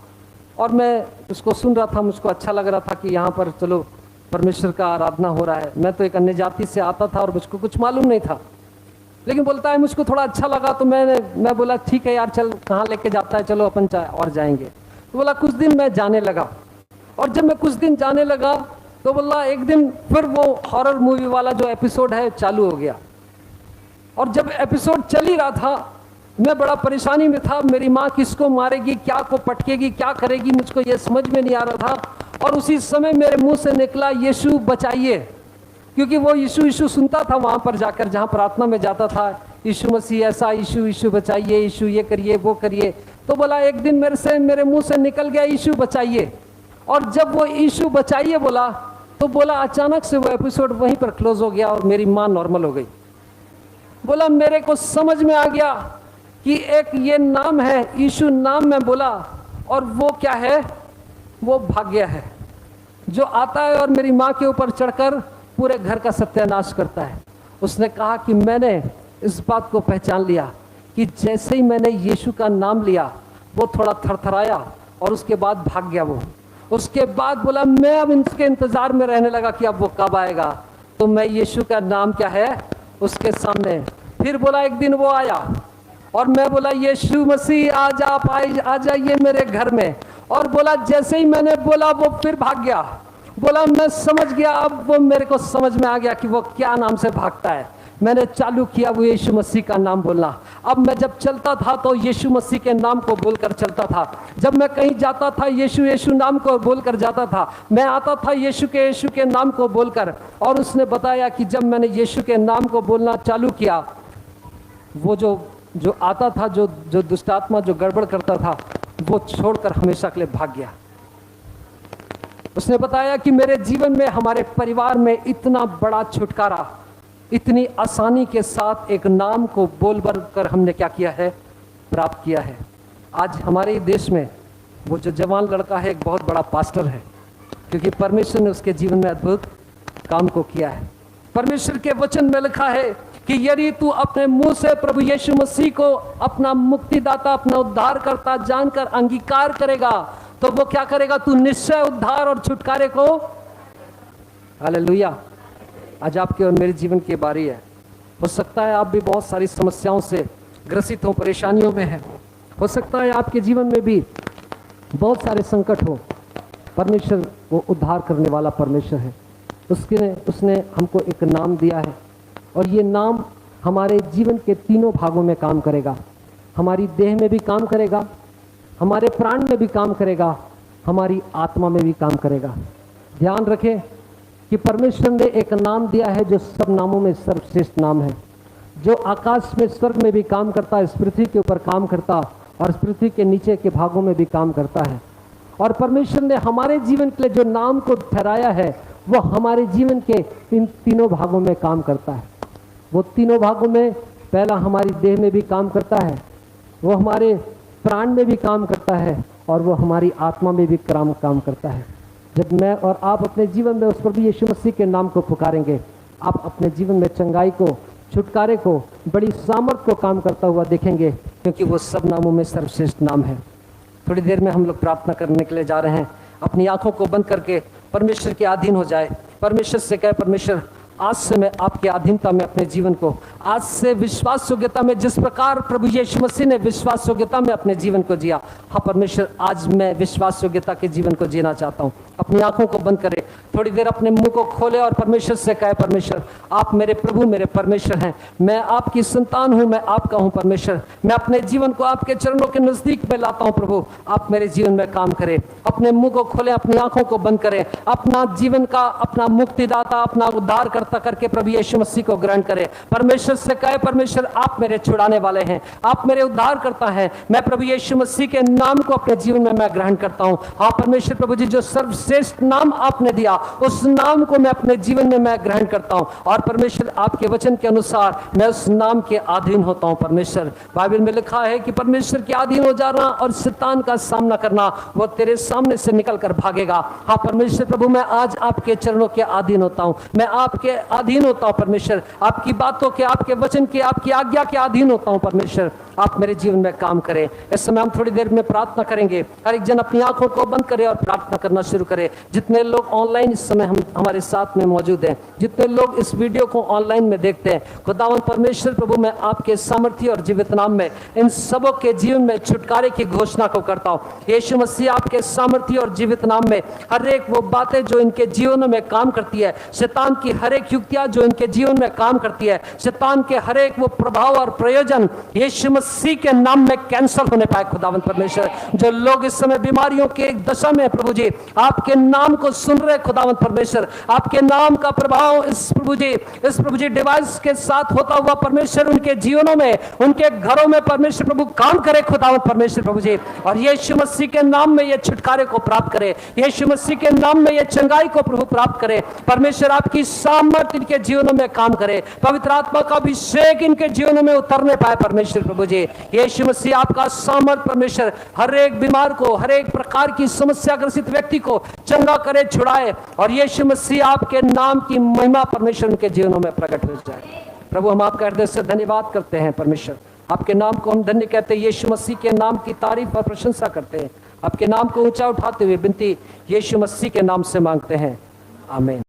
और मैं उसको सुन रहा था, मुझको अच्छा लग रहा था कि यहाँ पर चलो परमेश्वर का आराधना हो रहा है। मैं तो एक अन्य जाति से आता था और मुझको कुछ मालूम नहीं था, लेकिन बोलता है मुझको थोड़ा अच्छा लगा तो मैं बोला ठीक है यार, चल कहाँ लेके जाता है, चलो अपन और जाएंगे। तो बोला कुछ दिन मैं जाने लगा, और जब मैं कुछ दिन जाने लगा तो बोला एक दिन फिर वो हॉरर मूवी वाला जो एपिसोड है चालू हो गया। और जब एपिसोड चल ही रहा था मैं बड़ा परेशानी में था, मेरी माँ किसको मारेगी, क्या को पटकेगी, क्या करेगी, मुझको ये समझ में नहीं आ रहा था। और उसी समय मेरे मुंह से निकला यीशु बचाइए, क्योंकि वो यीशु यीशु सुनता था वहाँ पर जाकर, जहाँ प्रार्थना में जाता था, यीशु मसीह ऐसा, यीशु यीशु बचाइए, यीशु ये करिए वो करिए। तो बोला एक दिन मेरे मुंह से निकल गया यीशु बचाइए। और जब वो यीशु बचाइए बोला तो बोला अचानक से वो एपिसोड वहीं पर क्लोज हो गया और मेरी माँ नॉर्मल हो गई। बोला मेरे को समझ में आ गया कि एक ये नाम है यीशु नाम में बोला, और वो क्या है, वो भाग्य है जो आता है और मेरी माँ के ऊपर चढ़कर पूरे घर का सत्यानाश करता है। उसने कहा कि मैंने इस बात को पहचान लिया कि जैसे ही मैंने यीशु का नाम लिया वो थोड़ा थरथराया और उसके बाद भाग गया वो। उसके बाद बोला मैं अब इसके इंतजार में रहने लगा कि अब वो कब आएगा। तो मैं यीशु का नाम क्या है उसके सामने, फिर बोला एक दिन वो आया और मैं बोला यीशु मसीह आज आप आ जाइए मेरे घर में। और बोला जैसे ही मैंने बोला वो फिर भाग गया। बोला मैं समझ गया, अब वो मेरे को समझ में आ गया कि वो क्या नाम से भागता है। मैंने चालू किया वो यीशु मसीह का नाम बोलना। अब मैं जब चलता था तो यीशु मसीह के नाम को बोलकर चलता था, जब मैं कहीं जाता था यीशु यीशु नाम को बोलकर जाता था, मैं आता था यीशु के नाम को बोलकर। और उसने बताया कि जब मैंने यीशु के नाम को बोलना चालू किया, वो जो आता था, जो दुष्ट आत्मा जो गड़बड़ करता था, वो छोड़कर हमेशा के लिए भाग गया। उसने बताया कि मेरे जीवन में, हमारे परिवार में इतना बड़ा छुटकारा इतनी आसानी के साथ एक नाम को बोल कर हमने क्या किया है, प्राप्त किया है। आज हमारे देश में वो जो जवान लड़का है एक बहुत बड़ा पास्टर है, क्योंकि परमेश्वर ने उसके जीवन में अद्भुत काम को किया है। परमेश्वर के वचन में लिखा है कि यदि तू अपने मुंह से प्रभु यीशु मसीह को अपना मुक्तिदाता, अपना उद्धारकर्ता जानकर अंगीकार करेगा तो वो क्या करेगा, तू निश्चय उद्धार और छुटकारे को। हालेलुया। आज आपके और मेरे जीवन की बारी है। हो सकता है आप भी बहुत सारी समस्याओं से ग्रसित हो, परेशानियों में हैं। हो सकता है आपके जीवन में भी बहुत सारे संकट हो। परमेश्वर वो उद्धार करने वाला परमेश्वर है। उसने हमको एक नाम दिया है और ये नाम हमारे जीवन के तीनों भागों में काम करेगा। हमारी देह में भी काम करेगा, हमारे प्राण में भी काम करेगा, हमारी आत्मा में भी काम करेगा। ध्यान रखें कि परमेश्वर ने एक नाम दिया है जो सब नामों में सर्वश्रेष्ठ नाम है, जो आकाश में, स्वर्ग में भी काम करता है, इस पृथ्वी के ऊपर काम करता और इस पृथ्वी के नीचे के भागों में भी काम करता है। और परमेश्वर ने हमारे जीवन के लिए जो नाम को ठहराया है वो हमारे जीवन के इन तीनों भागों में काम करता है। वो तीनों भागों में, पहला हमारी देह में भी काम करता है, वो हमारे प्राण में भी काम करता है और वो हमारी आत्मा में भी काम करता है। जब मैं और आप अपने जीवन में उस प्रभु यीशु मसीह के नाम को पुकारेंगे, आप अपने जीवन में चंगाई को, छुटकारे को, बड़ी सामर्थ को काम करता हुआ देखेंगे, क्योंकि वो सब नामों में सर्वश्रेष्ठ नाम है। थोड़ी देर में हम लोग प्रार्थना करने के लिए जा रहे हैं। अपनी आंखों को बंद करके परमेश्वर के अधीन हो जाए। परमेश्वर से कहे, परमेश्वर आज से मैं आपके अधीनता में अपने जीवन को, आज से विश्वास योग्यता में, जिस प्रकार प्रभु यीशु मसीह ने विश्वास योग्यता में अपने जीवन को जिया, हाँ परमेश्वर आज मैं विश्वास योग्यता के जीवन को जीना चाहता हूँ। अपनी आंखों को बंद करें, थोड़ी देर अपने मुंह को खोले और परमेश्वर से कहे, परमेश्वर आप मेरे प्रभु, मेरे परमेश्वर हैं, मैं आपकी संतान हूँ, मैं आपका हूँ। परमेश्वर मैं अपने जीवन को आपके चरणों के नजदीक में लाता हूँ। प्रभु आप मेरे जीवन में काम करें। अपने मुंह को खोले, अपनी आंखों को बंद करें, अपना जीवन का, अपना मुक्तिदाता, अपना उद्धार करके प्रभु यीशु मसीह को ग्रहण करें। परमेश्वर से कहे, परमेश्वर आप मेरे छुड़ाने वाले हैं, आप मेरे उद्धार करता है, मैं प्रभु यीशु मसीह के नाम को अपने जीवन में मैं ग्रहण करता हूं। हाँ परमेश्वर प्रभु जी, जो सर्वश्रेष्ठ श्रेष्ठ नाम आपने दिया, उस नाम को मैं अपने जीवन में मैं ग्रहण करता हूं और परमेश्वर आपके वचन के अनुसार मैं उस नाम के अधीन होता हूं। परमेश्वर, बाइबल में लिखा है कि परमेश्वर के अधीन हो जाना और शैतान का सामना करना, वो तेरे सामने से निकल कर भागेगा। हाँ परमेश्वर प्रभु, मैं आज आपके चरणों के अधीन होता हूं, मैं आपके अधीन होता हूं परमेश्वर, आपकी बातों के, आपके वचन के, आपकी आज्ञा के अधीन होता हूं परमेश्वर। आप मेरे जीवन में काम करें। इस समय हम थोड़ी देर में प्रार्थना करेंगे। हर एक जन अपनी आंखों को बंद करे और प्रार्थना करना शुरू करे। जितने लोग ऑनलाइन इस समय हम हमारे साथ में मौजूद हैं, जितने लोग इस वीडियो को ऑनलाइन में देखते हैं, खुदावंद परमेश्वर प्रभु, मैं आपके सामर्थ्य और जीवित नाम में इन सबों के जीवन में छुटकारे की घोषणा को करता हूं। यीशु मसीह, आपके सामर्थ्य और जीवित नाम में हर एक वो बातें जो इनके जीवन में काम करती है, शैतान की हर एक युक्तियां जो इनके जीवन में काम करती है, शैतान के हर एक वो प्रभाव और प्रयोजन यीशु मसीह के नाम में कैंसल होने पाए। खुदावंद परमेश्वर, जो लोग इस समय बीमारियों के एक दशा में प्रभु जी आपके नाम को सुन रहे, खुदावंद परमेश्वर, आपके नाम का प्रभाव इस प्रभु जी डिवाइस के साथ होता हुआ परमेश्वर उनके जीवनों में, उनके घरों में परमेश्वर प्रभु काम करे खुदावंद परमेश्वर प्रभु जी, और यीशु मसीह के नाम में ये छुटकारे को प्राप्त करे, यीशु मसीह के नाम में ये चंगाई को प्रभु प्राप्त करे। परमेश्वर, आपकी सामर्थ्य इनके जीवनों में काम करे, पवित्र आत्मा का अभिषेक इनके जीवनों में उतरने पाए परमेश्वर प्रभु जी। यीशु मसीह, आपका सामर्थ परमेश्वर हर एक बीमार को, हर एक प्रकार की समस्या ग्रसित व्यक्ति को चंगा करे, छुड़ाए, और यीशु मसीह आपके नाम की महिमा परमेश्वर उनके जीवनों में प्रकट हो जाए। प्रभु, हम आपका हृदय से धन्यवाद करते हैं परमेश्वर, आपके नाम को हम धन्य कहते हैं, यीशु मसीह के नाम की तारीफ और प्रशंसा करते हैं, आपके नाम को ऊंचा उठाते हुए विनती यीशु मसीह के नाम से मांगते हैं, आमीन।